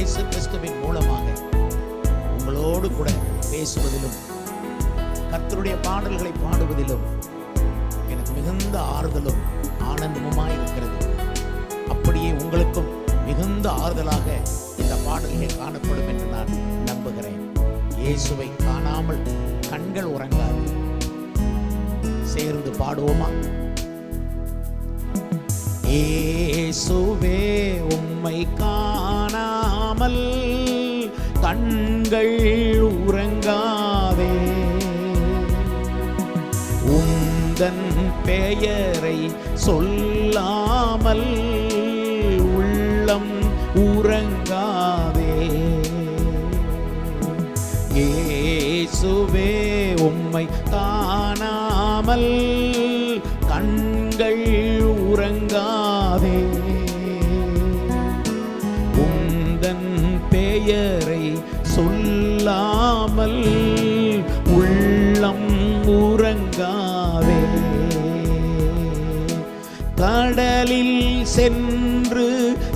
இயேசு கிறிஸ்துவின் மூலமாக உங்களோடு கூட பேசுவதிலும் கர்த்தருடைய பாடல்களை பாடுவதிலும் எனக்கு மிகுந்த ஆறுதலும் ஆனந்தமுமாய் இருக்கிறது. அப்படியே உங்களுக்கும் மிகுந்த ஆறுதலாக இந்த பாடல்கள் காணப்படும் என்று நான் நம்புகிறேன். இயேசுவை காணாமல் கண்கள் உறங்காது. சேர்ந்து பாடுவோமா? இயேசுவே உம்மை காணாமல் கண்கள் உறங்காதே, உந்தன் பெயரை சொல்லாமல் உள்ளம் உறங்காதே. இயேசுவே உம்மை காணாமல் கண்கள் உறங்காதே, உந்தன் பெயரை சொல்லாமல் உள்ளம் உறங்காதே. கடலில் சென்று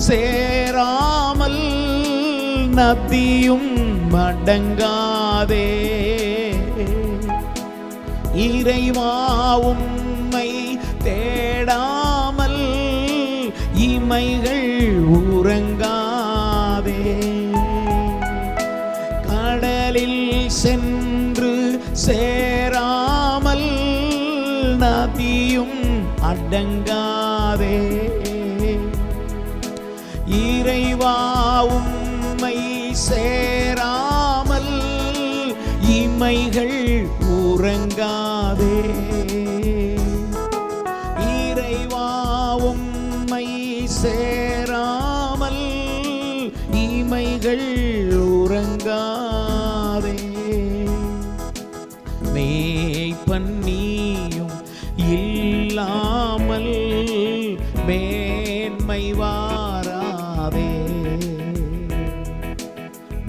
சேராமல் நதியும் மடங்காதே. இறைவா உம்மை தேடாமல் இமைகள் உறங்காதே. கடலில் சென்று சேராமல் நதியும் அடங்காதே. இறைவா உம்மை சேராமல் இமைகள் உறங்காதே. இறைவா உம்மை சேராமல் இமைகள் உறங்காதே. மேய்ப்பன் நீயும் இல்லாமல் மேன்மை வாராதே.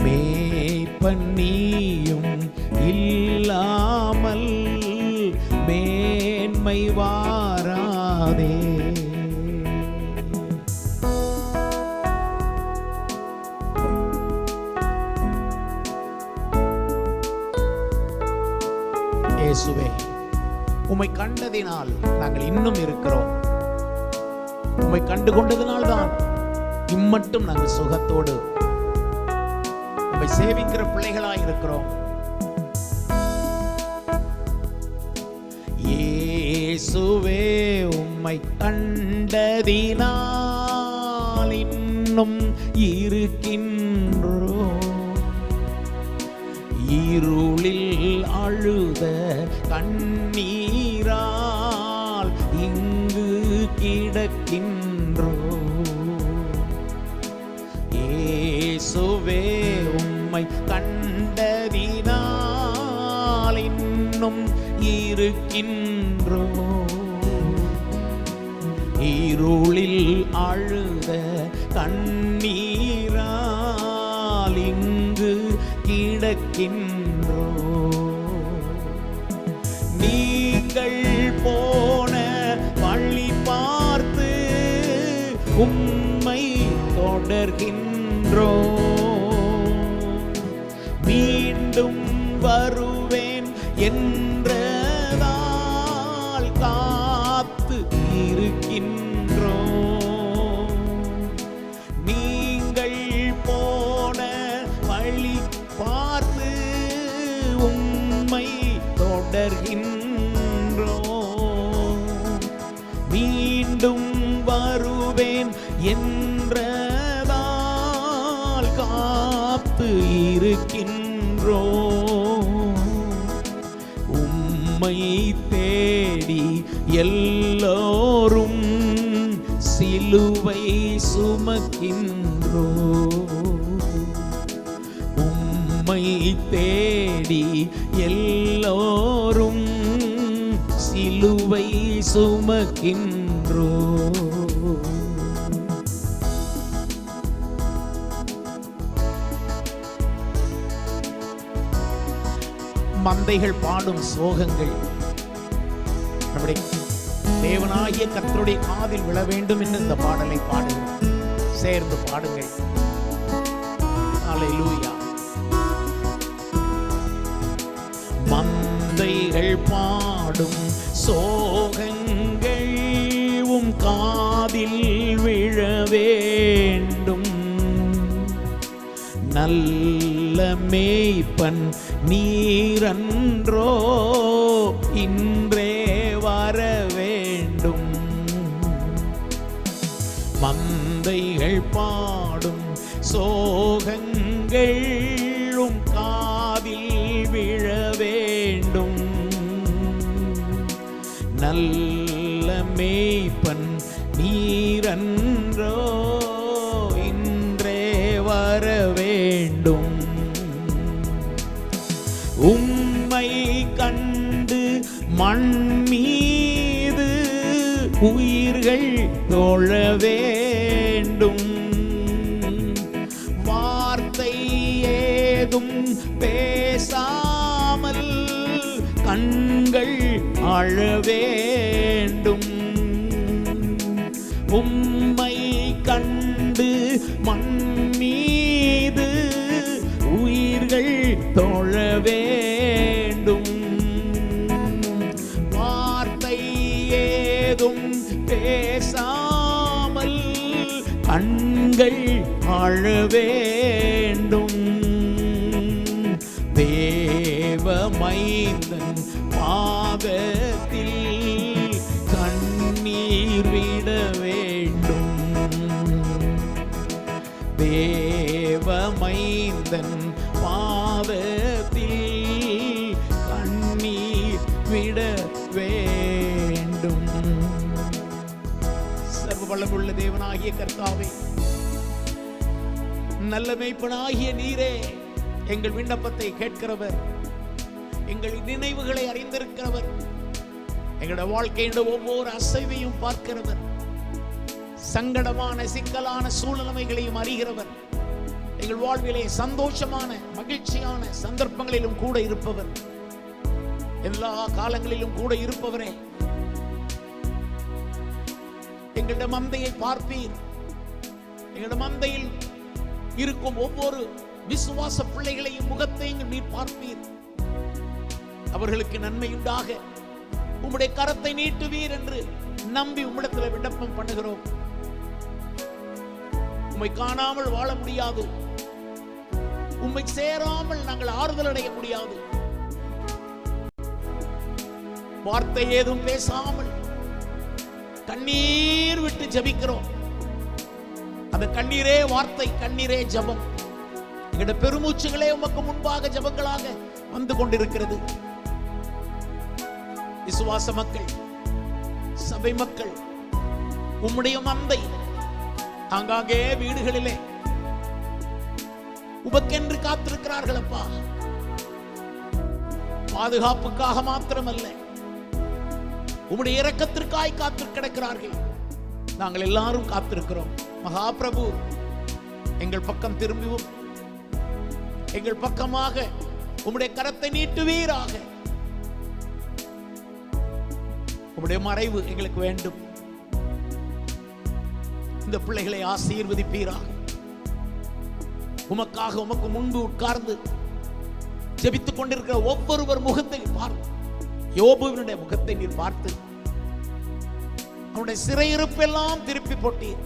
மேய்ப்பன் நீயும் இல்லாமல் மேன்மை வாராதே. இயேசுவே உம்மை கண்டதினால் நாங்கள் இன்னும் இருக்கிறோம். உம்மை கண்டு கொண்டதினால் தான் இம்மட்டும் நாங்கள் சுகத்தோடு உம்மை சேவிக்கிற பிள்ளைகளாய் இருக்கிறோம். இயேசுவே உம்மை கண்டதினால் இன்னும் இருக்கின்றோம். இருளில் அழுத கண்ணீரால் இங்கு கிடக்கின்றோம். இயேசுவே உம்மை கண்டதினால் இன்னும் இருக்கின்றோம். இருளில் அழுத கண்ணீரால் இங்கு கிடக்கின்றோ. நீங்கள் போன வழி பார்த்து உம்மை தொடர்கின்றோ. மீண்டும் வருவேன் என்றதால் காத்து இருக்கின்றோ. நீங்கள் போன வழி பார்த்து உம்மை தொடர்கின்றோ. மீண்டும் வருவேன் என்றதால் காத்து இருக்கின்றோ. உம்மை தேடி எல்லோரும் சிலுவை சுமக்கின்றோ. உம்மை தேடி எல்லோரும் சிலுவை சுமக்கின்றோ. மந்தைகள் பாடும் சோகங்கள் நம்முடைய தேவனாகிய கர்த்தருடைய காதில் விழ வேண்டும் என்று இந்த பாடலை பாடுகிறோம். சேர்ந்து பாடுங்கள். அல்லேலூயா. மந்தைகள் பாடும் சோகங்கள் உம் காதில் விழ வேண்டும். நல்ல மேய்ப்பன் நீரன்றோ இன்றே வர வேண்டும். மந்தைகள் பாடும் சோகங்கள் உம் காதில் விழ வேண்டும். நல்ல மேய்ப்பன் நீரன்றோ இன்றே வர வேண்டும். உம்மை கண்டு மண் மீது உயிர்கள் தொழ வேண்டும். வார்த்தை ஏதும் பேசாமல் கண்கள் அழ வேண்டும். உம்மை கண்டு மண் மீது உயிர்கள் தொழ வேண்டும். வார்த்தை ஏதும் பேசாமல் கண்கள் அழ வேண்டும். தேவ மைந்தன் பாதத்தில் கண்ணீர் விட வேண்டும். தேவ மைந்தன் பாதத்தில் கண்ணீர் விட வேண்டும். சர்வ வல்லமையுள்ள தேவனாகிய கர்த்தாவே, நல்ல மேய்ப்பனாகிய நீரே, எங்கள் விண்ணப்பத்தை கேட்கிறவர், எங்கள் நினைவுகளை அறிந்திருக்கிறவர், எங்களுடைய வாழ்க்கையின் ஒவ்வொரு அசைவையும் பார்க்கிறவர், சங்கடமான சிக்கலான சூழ்நிலைகளையும் அறிகிறவர், எங்கள் வாழ்விலே சந்தோஷமான மகிழ்ச்சியான சந்தர்ப்பங்களிலும் கூட இருப்பவர், எல்லா காலங்களிலும் கூட இருப்பவரே, எங்களுடைய மந்தையை பார்ப்பீர். எங்களுடைய மந்தையில் இருக்கும் ஒவ்வொரு விசுவாச பிள்ளைகளையும் முகத்தையும் நீர் பார்ப்பீர். அவர்களுக்கு நன்மையுண்டாக உம்முடைய கரத்தை நீட்டுவீர் என்று நம்பி உம்மிடத்தில் விண்ணப்பம் பண்ணுகிறோம். உம்மை காணாமல் வாழ முடியாது. உம்மை சேராமல் நாங்கள் ஆறுதல் அடைய முடியாது. வார்த்தை ஏதும் பேசாமல் கண்ணீர் விட்டு ஜெபிக்கிறோம். அந்த கண்ணீரே வார்த்தை, கண்ணீரே ஜெபம். எங்களுடைய பெருமூச்சுகளே உமக்கு முன்பாக ஜெபங்களாக வந்து கொண்டிருக்கிறது. விசுவாச மக்கள், சபை மக்கள், உம்முடைய மந்தை ஆங்காங்கே வீடுகளிலே உமக்கென்று காத்திருக்கிறார்கள் அப்பா. பாதுகாப்புக்காக மாத்திரமல்ல, உம்முடைய இரக்கத்திற்காய் காத்து கிடக்கிறார்கள். நாங்கள் எல்லாரும் காத்திருக்கிறோம். மகா பிரபு, எங்கள் பக்கம் திரும்பியும் எங்கள் பக்கமாக உம்முடைய கரத்தை நீட்டுவீராக. உம்முடைய மறைவு எங்களுக்கு வேண்டும். இந்த பிள்ளைகளை ஆசீர்வதிப்பீராக. உமக்காக உமக்கு முன்பு உட்கார்ந்து ஜெபித்துக் கொண்டிருக்கிற ஒவ்வொருவர் முகத்தை பார்த்து, யோபுவினுடைய முகத்தை நீர் பார்த்து அவனுடைய சிறையிருப்பெல்லாம் திருப்பி போட்டீர்.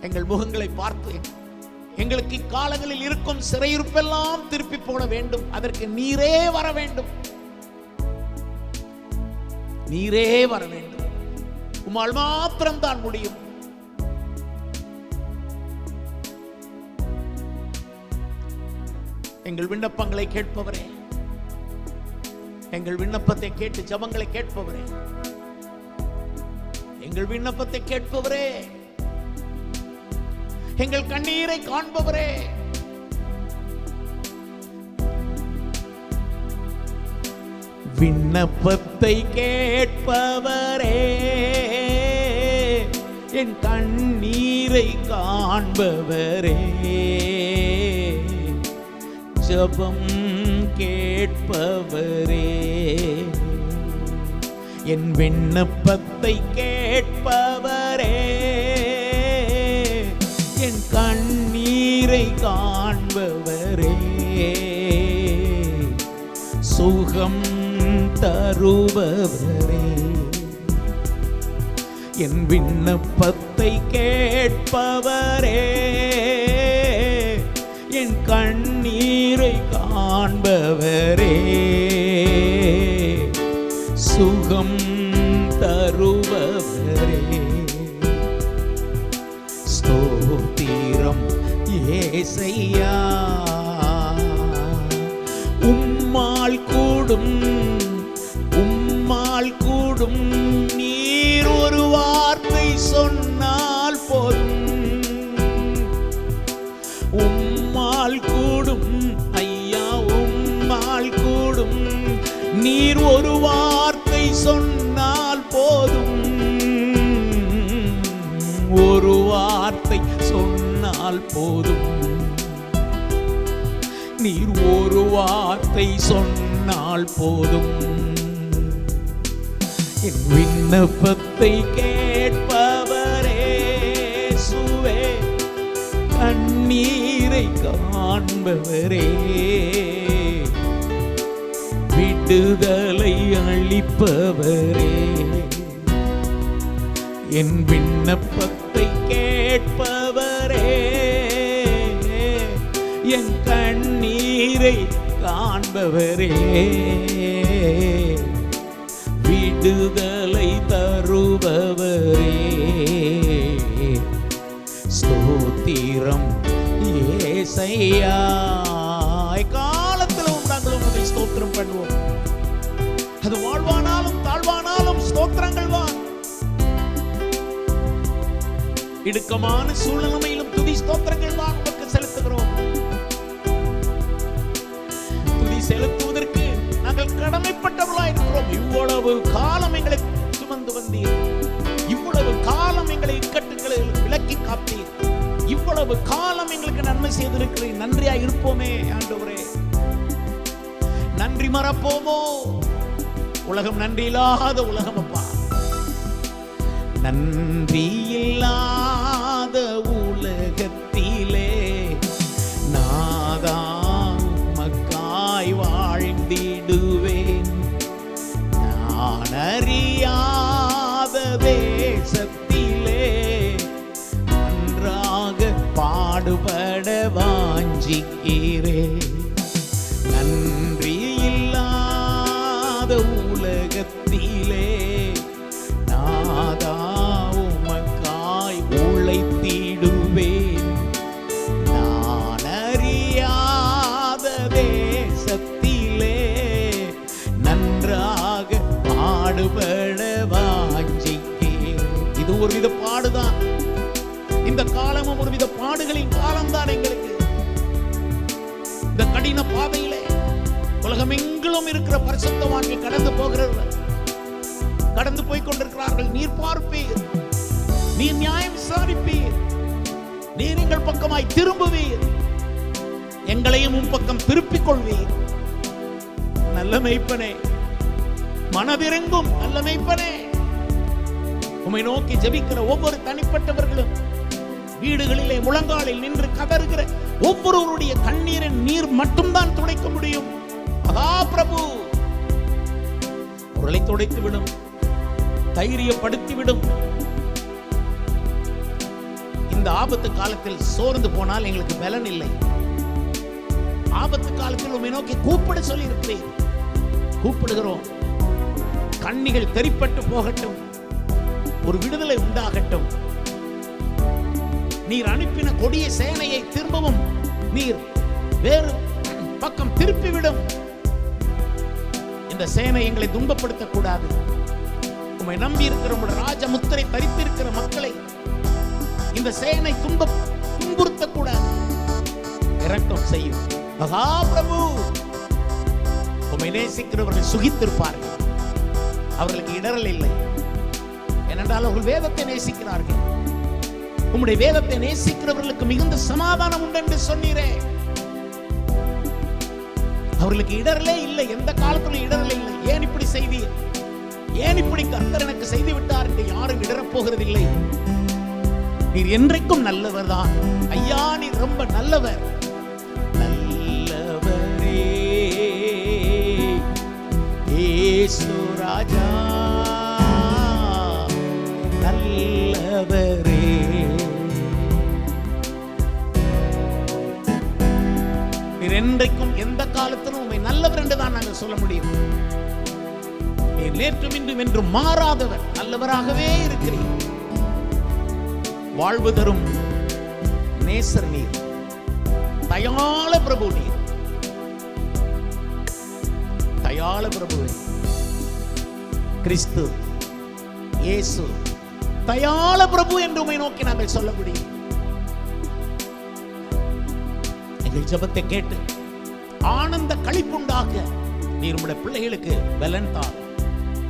எங்கள் முகங்களை பார்த்து எங்களுக்கு இக்காலங்களில் இருக்கும் சிறையிருப்பெல்லாம் திருப்பி போட வேண்டும். அதற்கு நீரே வர வேண்டும். நீரே வர வேண்டும். உம்மால் மாத்திரம்தான் முடியும். எங்கள் விண்ணப்பங்களை கேட்பவரே, எங்கள் விண்ணப்பத்தை கேட்டு ஜெபங்களை கேட்பவரே, எங்கள் விண்ணப்பத்தை கேட்பவரே, எங்கள் கண்ணீரை காண்பவரே, விண்ணப்பத்தை கேட்பவரே, என் கண்ணீரை காண்பவரே, ஜெபம் கேட்பவரே, என் விண்ணப்பத்தை கேட்பவரே, என் கண்ணீரை கண்ணீரை காண்பவரே, சுகம் தருபவரே, என் விண்ணப்பத்தை கேட்பவரே, என் கண்ணீரை காண்பவரே, சுகம் தருபவரே. ஸ்தோத்திரம் ஏசையா, உம்மால் கூடும், உம்மால் கூடும், நீர் ஒரு வார்த்தை சொன்னால் போதும். உம்மால் கூடும் ஐயா, உம்மால் கூடும், நீர் ஒரு வார்த்தை சொன்னால் போதும். ஒரு வார்த்தை சொன்னால் போதும், நீர் ஒரு வார்த்தை சொன்னால் போதும். என் விண்ணப்பத்தை கேட்பவரே, சுவே கண்ணீரை காண்பவரே, விடுதலை அளிப்பவரே, என் விண்ணப்பத்தை கேட்பவரே, என் கண்ணீரை காண்பவரே, விடுதலை தருபவரே. ஸ்தோத்திரம் ஏசையா. காலத்தில் நாங்கள் உங்களை ஸ்தோத்திரம் பண்ணுவோம். அது வாழ்வானாலும் தாழ்வானாலும் ஸ்தோத்திரங்கள் தான். இடுக்கமான சூழ்நிலையிலும் துதி ஸ்தோத்திரங்கள் தான் உங்களுக்கு செலுத்துகிறோம். துதி செலுத்துவதற்கு நாங்கள் கடமைப்பட்டவர்களாக இருக்கிறோம். இவ்வளவு காலம் எங்களை சுமந்து வந்தீர், இவ்வளவு காலம் எங்களை இக்கட்டுகளில் விலக்கி காத்தீர், இவ்வளவு காலம் எங்களுக்கு நன்மை செய்திருக்கிறீர். நன்றியா இருப்போமே ஆண்டவரே. நன்றி மறப்போமோ? உலகம் நன்றி இல்லாத உலகம் அப்பா. நன்றி இல்லாத உலகத்திலே நாதான் மக்காய் வாழ்ந்திடுவேன். நான் அறியாத தேசத்திலே நன்றாக பாடுபட வாஞ்சிக்கிறேன். நன்றி இல்லாத உலகத்திலே நாதா உமக்காய் உழைத்திடுவேன். நான் அறியாத தேசத்திலே நன்றாக பாடுபட வாஞ்சிக்கிறேன். இது ஒரு வித பாடுதான். இந்த காலமும் ஒரு வித பாடுகளின் காலம்தான் எங்களுக்கு. இந்த கடின பாதையிலே உலகமெங்கிலும் இருக்கிற பரிசுத்தவான்கள் கடந்து போகிறார்கள், கடந்து போய் கொண்டிருக்கிறார்கள். நீர் பார்ப்பீர், நீர் நியாயம் விசாரிப்பீர், நீர் எங்கள் பக்கமாய் திரும்புவீர், எங்களையும் உன் பக்கம் திருப்பிக் கொள்வீர். நல்ல மேய்ப்பனே, மனதிறங்கும் நல்ல மேய்ப்பனே, உம்மை நோக்கி ஜெபிக்கிற ஒவ்வொரு தனிப்பட்டவர்களும், வீடுகளிலே முழங்காலில் நின்று கதறுகிற ஒவ்வொருவருடைய கண்ணீரின் நீர் மட்டும்தான் துடைக்க முடியும். மகா பிரபு அவர்களை துடைத்துவிடும், தைரியப்படுத்திவிடும். இந்த ஆபத்து காலத்தில் சோர்ந்து போனால் எங்களுக்கு பலன் இல்லை. ஆபத்து காலத்தில் உம்மை நோக்கி கூப்பிட சொல்லி இருக்கிறேன். கூப்பிடுகிறோம். கண்ணிகள் தெரிப்பட்டு போகட்டும், ஒரு விடுதலை உண்டாகட்டும். நீர் அனுப்பின கொடிய சேனையை திரும்பவும் நீர் வேறு பக்கம் திருப்பிவிடும். இந்த சேனை எங்களை துன்பப்படுத்தக் கூடாது. உம்மை நம்பி இருக்கிற ராஜ முத்திரை தரித்திருக்கிற மக்களை இந்த சேனை துன்புறுத்தக் கூடாது. இரக்கம் செய்யும் மகா பிரபு. உம்மை நேசிக்கிறவர்கள் சுகித்திருப்பார்கள். அவர்களுக்கு இடரல் இல்லை. ஏனென்றால் அவர்கள் வேதத்தை நேசிக்கிறார்கள். உம்முடைய வேதத்தை நேசிக்கிறவர்களுக்கு மிகுந்த சமாதானம் உண்டு என்று சொன்னீரே. அவர்களுக்கு இடரலே இல்லை. எந்த காலத்திலும் இடரலே இல்லை. ஏன் இப்படி செய்தீர்? ஏன் இப்படி கர்த்தர் எனக்கு செய்து விட்டார் என்று யாரும் இடரப் போகிறதில்லை. நீர் என்றைக்கும் நல்லவர் தான் ஐயா. நீர் ரொம்ப நல்லவர். நல்லவரே இயேசு ராஜா, நல்லவரே. நீர் என்றைக்கும் எந்த காலத்திலும் உண்மை நல்லவர் என்று தான் நாங்கள் சொல்ல முடியும். நீர் நேற்றும் இன்றும் என்றும் மாறாதவர், நல்லவராகவே இருக்கிறீர். வாழ்வு தரும் நேசர் நீர், தயாள பிரபு நீர், தயாள பிரபு கிறிஸ்து இயேசு தயாள பிரபு என்று உம்மை நோக்கி நாங்கள் சொல்ல முடியும். எங்கள் ஜெபத்தை கேட்டு ஆனந்த களிப்புண்டாக நீர் உம்முடைய பிள்ளைகளுக்கு பலன் தார்.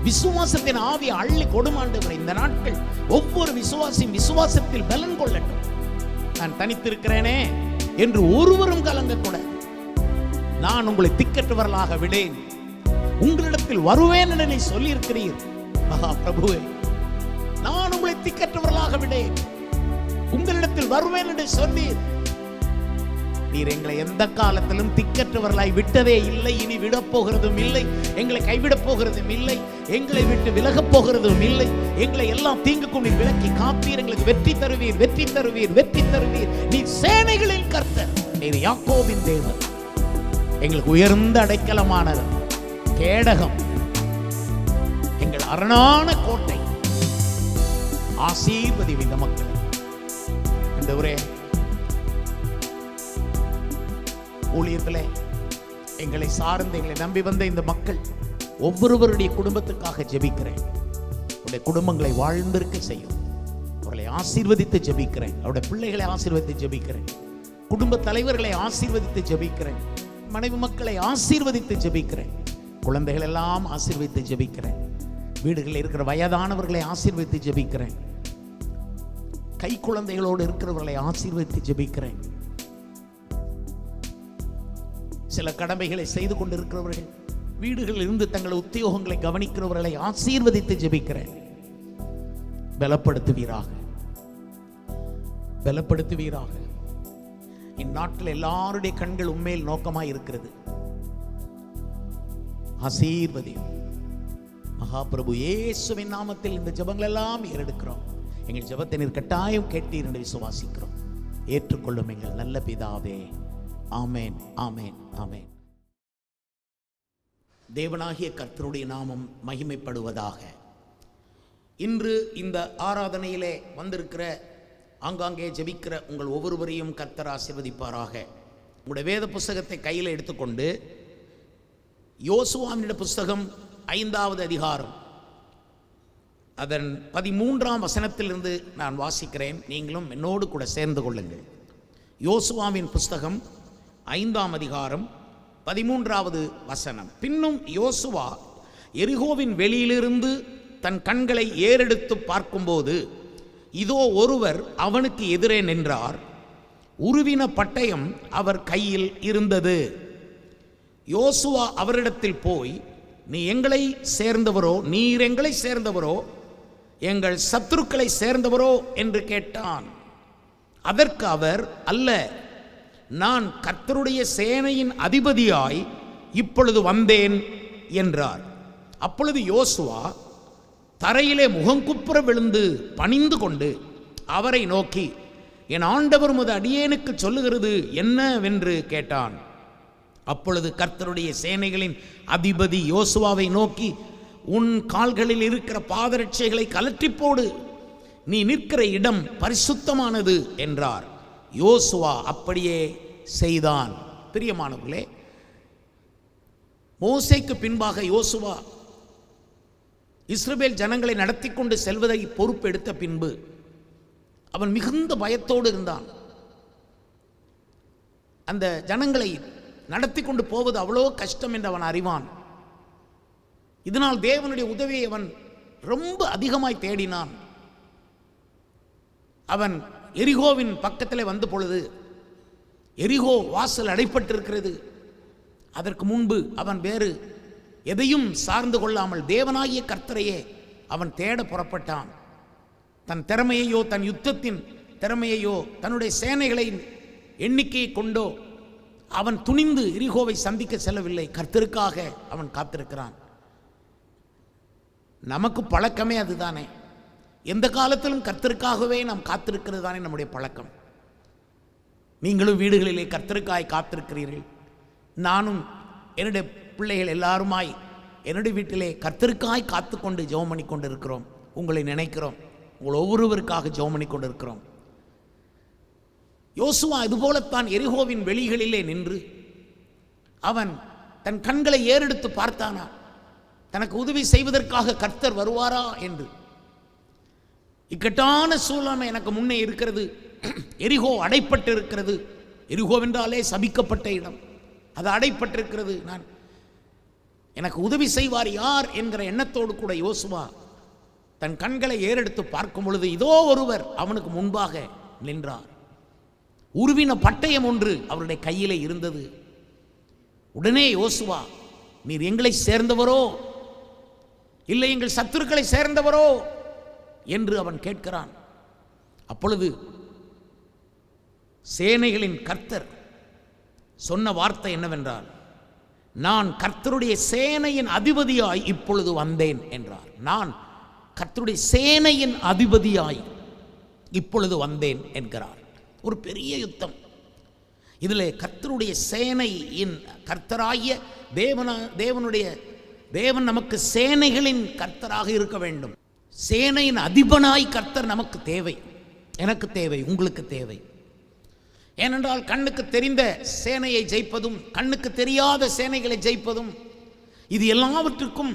விசுவாசத்தின் ஆவியை அள்ளி கொடுமாண்டவரை இந்த நாட்கள் ஒவ்வொரு விசுவாசியும் விசுவாசத்தில் பலன் கொள்ளட்டும். நான் தனித்திருக்கிறேனே என்று ஒருவரும் கலங்கக்கூடாது. நான் உங்களை திக்கற்றவர்களாக விடேன், உங்களிடத்தில் வருவேன் என்று நீ சொல்லி இருக்கிறீர் மகா பிரபுவே. நான் உங்களை திக்கற்றவர்களாக விடேன், உங்களிடத்தில் வருவேன் என்று சொன்னீர். நீர் எங்களை எந்த காலத்திலும் திக்கற்றவர்களாய் விட்டதே இல்லை, இனி விடப் போகிறதும் இல்லை, எங்களை கைவிடப் போகிறதும் இல்லை, எங்களை விட்டு விலகப் போகிறதும் இல்லை. எங்களை எல்லாம் தீங்குக்கும் நீர் விலக்கி காப்பீர். எங்களுக்கு வெற்றி தருவீர், வெற்றி தருவீர், வெற்றி தருவீர். நீர் சேனைகளின் கர்த்தர், நீர் யாக்கோபின் தேவன், எங்களுக்கு உயர்ந்த அடைக்கலமானவர், கேடகம், எங்கள் அரணான கோட்டை. ஆசீர்வதி இந்த மக்களை. ஆண்டவரே, ஊழியத்திலே எங்களை சார்ந்து எங்களை நம்பி வந்த இந்த மக்கள் ஒவ்வொருவருடைய குடும்பத்துக்காக ஜெபிக்கிறேன். அவருடைய குடும்பங்களை வாழ்ந்திருக்க செய்யும். அவர்களை ஆசீர்வதித்து ஜெபிக்கிறேன். அவருடைய பிள்ளைகளை ஆசீர்வதித்து ஜெபிக்கிறேன். குடும்ப தலைவர்களை ஆசீர்வதித்து ஜெபிக்கிறேன். மனைவி மக்களை ஆசீர்வதித்து ஜெபிக்கிறேன். குழந்தைகள் எல்லாம் ஆசீர்வதித்து ஜெபிக்கிறேன். வீடுகளில் இருக்கிற வயதானவர்களை ஆசீர்வதித்து ஜெபிக்கிறேன். கை குழந்தைகளோடு இருக்கிறவர்களை ஆசீர்வதித்து ஜெபிக்கிறேன். சில கடமைகளை செய்து கொண்டிருக்கிறவர்கள், வீடுகளில் இருந்து தங்கள் உத்தியோகங்களை கவனிக்கிறவர்களை ஆசீர்வதித்து ஜெபிக்கிறேன். பலப்படுத்துவீராக, பலப்படுத்துவீராக. இந்நாட்டில் எல்லாருடைய கண்கள் உண்மையில் நோக்கமாய் இருக்கிறது. ஆசீர்வதியும் மகாபிரபு இயேசுவின் நாமத்தில் இந்த ஜெபங்கள் எல்லாம் ஏறெடுக்கிறோம். எங்கள் ஜெபத்தை நீர் கட்டாயம் கேட்டீர் என்று விசுவாசிக்கிறோம். ஏற்றுக்கொள்ளும் எங்கள் நல்ல பிதாவே. ஆமேன், ஆமேன், ஆமேன். தேவனாகிய கர்த்தருடைய நாமம் மகிமைப்படுவதாக. இன்று இந்த ஆராதனையிலே வந்திருக்கிற, ஆங்காங்கே ஜெபிக்கிற உங்கள் ஒவ்வொருவரையும் கர்த்தர் ஆசீர்வதிப்பாராக. உங்களுடைய வேத புஸ்தகத்தை கையில் எடுத்துக்கொண்டு யோசுவாவினுடைய புஸ்தகம் 5வது அதிகாரம் அதன் 13ஆம் வசனத்திலிருந்து நான் வாசிக்கிறேன். நீங்களும் என்னோடு கூட சேர்ந்து கொள்ளுங்கள். யோசுவாவின் புஸ்தகம் 5ஆம் அதிகாரம் 13வது வசனம். பின்னும் யோசுவா எரிகோவின் வெளியிலிருந்து தன் கண்களை ஏறெடுத்து பார்க்கும்போது, இதோ ஒருவர் அவனுக்கு எதிரே நின்றார். உருவின பட்டயம் அவர் கையில் இருந்தது. யோசுவா அவரிடத்தில் போய், நீர் எங்களை சேர்ந்தவரோ எங்கள் சத்துருக்களை சேர்ந்தவரோ என்று கேட்டான். அதற்கு அவர், அல்ல, நான் கர்த்தருடைய சேனையின் அதிபதியாய் இப்பொழுது வந்தேன் என்றார். அப்பொழுது யோசுவா தரையிலே முகங்குப்புற விழுந்து பணிந்து கொண்டு அவரை நோக்கி, என் ஆண்டவர் உமது அடியேனுக்கு சொல்லுகிறது என்னவென்று கேட்டான். அப்பொழுது கர்த்தருடைய சேனைகளின் அதிபதி யோசுவாவை நோக்கி, உன் கால்களில் இருக்கிற பாதரட்சைகளை கலற்றி போடு, நீ நிற்கிற இடம் பரிசுத்தமானது என்றார். யோசுவா அப்படியே செய்தான். பிரியமானவர்களே, மோசேக்கு பின்பாக யோசுவா இஸ்ரவேல் ஜனங்களை நடத்தி கொண்டு செல்வதை பொறுப்பெடுத்த பின்பு அவன் மிகுந்த பயத்தோடு இருந்தான். அந்த ஜனங்களை நடத்தி கொண்டு போவது அவ்வளோ கஷ்டம் என்று அவன் அறிவான். இதனால் தேவனுடைய உதவியை அவன் ரொம்ப அதிகமாய் தேடினான். அவன் எரிகோவின் பக்கத்தில் வந்த பொழுது எரிகோ வாசல் அடைப்பட்டிருக்கிறது. அதற்கு முன்பு அவன் வேறு எதையும் சார்ந்து கொள்ளாமல் தேவனாகிய கர்த்தரையே அவன் தேட புறப்பட்டான். தன் திறமையையோ தன் யுத்தத்தின் திறமையையோ தன்னுடைய சேனைகளின் எண்ணிக்கையை கொண்டோ அவன் துணிந்து எரிகோவை சந்திக்க செல்லவில்லை. கர்த்தருக்காக அவன் காத்திருக்கிறான். நமக்கு பழக்கமே அதுதானே. எந்த காலத்திலும் கர்த்தருக்காகவே நாம் காத்திருக்கிறது தானே நம்முடைய பழக்கம். நீங்களும் வீடுகளிலே கர்த்தருக்காய் காத்திருக்கிறீர்கள். நானும் என்னுடைய பிள்ளைகள் எல்லாருமாய் என்னுடைய வீட்டிலே கர்த்தருக்காய் காத்து கொண்டு ஜெபம் பண்ணி கொண்டு இருக்கிறோம். உங்களை நினைக்கிறோம். உங்கள் ஒவ்வொருவருக்காக ஜெபம் பண்ணி கொண்டு இருக்கிறோம். யோசுவா இதுபோலத்தான் எரிகோவின் வெளிகளிலே நின்று அவன் தன் கண்களை ஏறெடுத்து பார்த்தானா, தனக்கு உதவி செய்வதற்காக கர்த்தர் வருவாரா என்று. இக்கட்டான சூழ்நிலை எனக்கு முன்னே இருக்கிறது. எரிகோ அடைப்பட்டு இருக்கிறது. எரிகோவென்றாலே சபிக்கப்பட்ட இடம். அது அடைப்பட்டிருக்கிறது. எனக்கு உதவி செய்வார் யார் என்கிற எண்ணத்தோடு கூட யோசுவா தன் கண்களை ஏறெடுத்து பார்க்கும் பொழுது இதோ ஒருவர் அவனுக்கு முன்பாக நின்றார். உருவின பட்டயம் ஒன்று அவருடைய கையிலே இருந்தது. உடனே யோசுவா, நீர் எங்களை சேர்ந்தவரோ இல்லை எங்கள் சத்துருக்களை சேர்ந்தவரோ என்று அவன் கேட்கிறான். அப்பொழுது சேனைகளின் கர்த்தர் சொன்ன வார்த்தை என்னவென்றால், நான் கர்த்தருடைய சேனையின் அதிபதியாய் இப்பொழுது வந்தேன் என்றார். நான் கர்த்தருடைய சேனையின் அதிபதியாய் இப்பொழுது வந்தேன் என்கிறார். ஒரு பெரிய யுத்தம். இதில் கர்த்தருடைய சேனையின் கர்த்தராகிய தேவன் நமக்கு சேனைகளின் கர்த்தராக இருக்க வேண்டும். சேனையின் அதிபனாய் கர்த்தர் நமக்கு தேவை. எனக்கு தேவை, உங்களுக்கு தேவை. ஏனென்றால் கண்ணுக்கு தெரிந்த சேனையை ஜெயிப்பதும் கண்ணுக்கு தெரியாத சேனைகளை ஜெயிப்பதும் இது எல்லாவற்றுக்கும்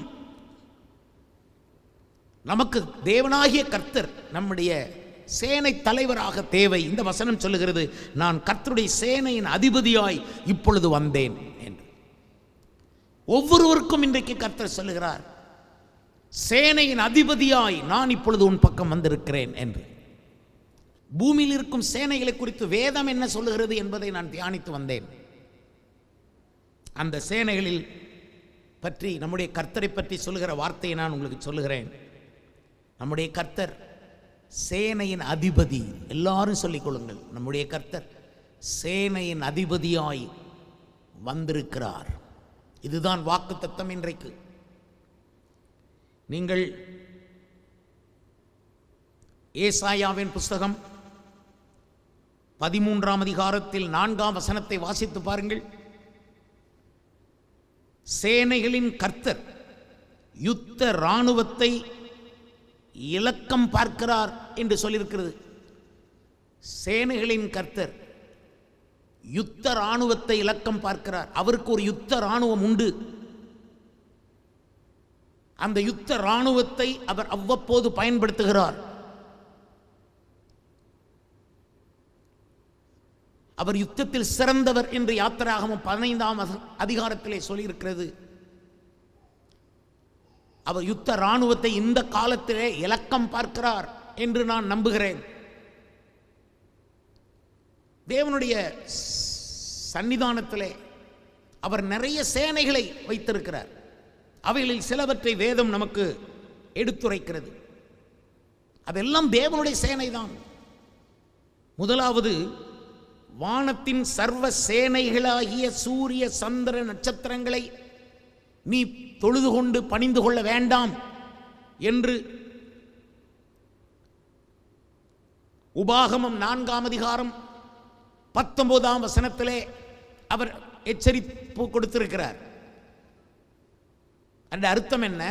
நமக்கு தேவனாகிய கர்த்தர் நம்முடைய சேனை தலைவராக தேவை. இந்த வசனம் சொல்லுகிறது, நான் கர்த்தருடைய சேனையின் அதிபதியாய் இப்பொழுது வந்தேன் என்று. ஒவ்வொருவருக்கும் இன்றைக்கு கர்த்தர் சொல்லுகிறார், சேனையின் அதிபதியாய் நான் இப்பொழுது உன் பக்கம் வந்திருக்கிறேன் என்று. பூமியில் இருக்கும் சேனைகளை குறித்து வேதம் என்ன சொல்லுகிறது என்பதை நான் தியானித்து வந்தேன். அந்த சேனைகளில் பற்றி நம்முடைய கர்த்தரை பற்றி சொல்லுகிற வார்த்தையை நான் உங்களுக்கு சொல்லுகிறேன். நம்முடைய கர்த்தர் சேனையின் அதிபதி. எல்லாரும் சொல்லிக் கொள்ளுங்கள், நம்முடைய கர்த்தர் சேனையின் அதிபதியாய் வந்திருக்கிறார். இதுதான் வாக்குத்தத்தம். இன்றைக்கு நீங்கள் ஏசாயாவின் புஸ்தகம் 13ஆம் அதிகாரத்தில் 4ஆம் வசனத்தை வாசித்து பாருங்கள். சேனைகளின் கர்த்தர் யுத்த இராணுவத்தை இலக்கம் பார்க்கிறார் என்று சொல்லியிருக்கிறது. சேனைகளின் கர்த்தர் யுத்த இராணுவத்தை இலக்கம் பார்க்கிறார். அவருக்கு ஒரு யுத்த இராணுவம் உண்டு. அந்த யுத்த இராணுவத்தை அவர் அவ்வப்போது பயன்படுத்துகிறார். அவர் யுத்தத்தில் சிறந்தவர் என்று யாத்திராகமம் 15ஆம் அதிகாரத்திலே சொல்லியிருக்கிறது. அவர் யுத்த இராணுவத்தை இந்த காலத்திலே இலக்கம் பார்க்கிறார் என்று நான் நம்புகிறேன். தேவனுடைய சன்னிதானத்திலே அவர் நிறைய சேனைகளை வைத்திருக்கிறார். அவைகளில் சிலவற்றை வேதம் நமக்கு எடுத்துரைக்கிறது. அதெல்லாம் தேவனுடைய சேனைதான். முதலாவது, வானத்தின் சர்வ சேனைகளாகிய சூரிய சந்திர நட்சத்திரங்களை நீ தொழுது கொண்டு பணிந்து கொள்ள வேண்டாம் என்று உபாகமம் 4ஆம் அதிகாரம் 19ஆம் வசனத்திலே அவர் எச்சரிப்பு கொடுத்திருக்கிறார். அந்த அர்த்தம் என்ன?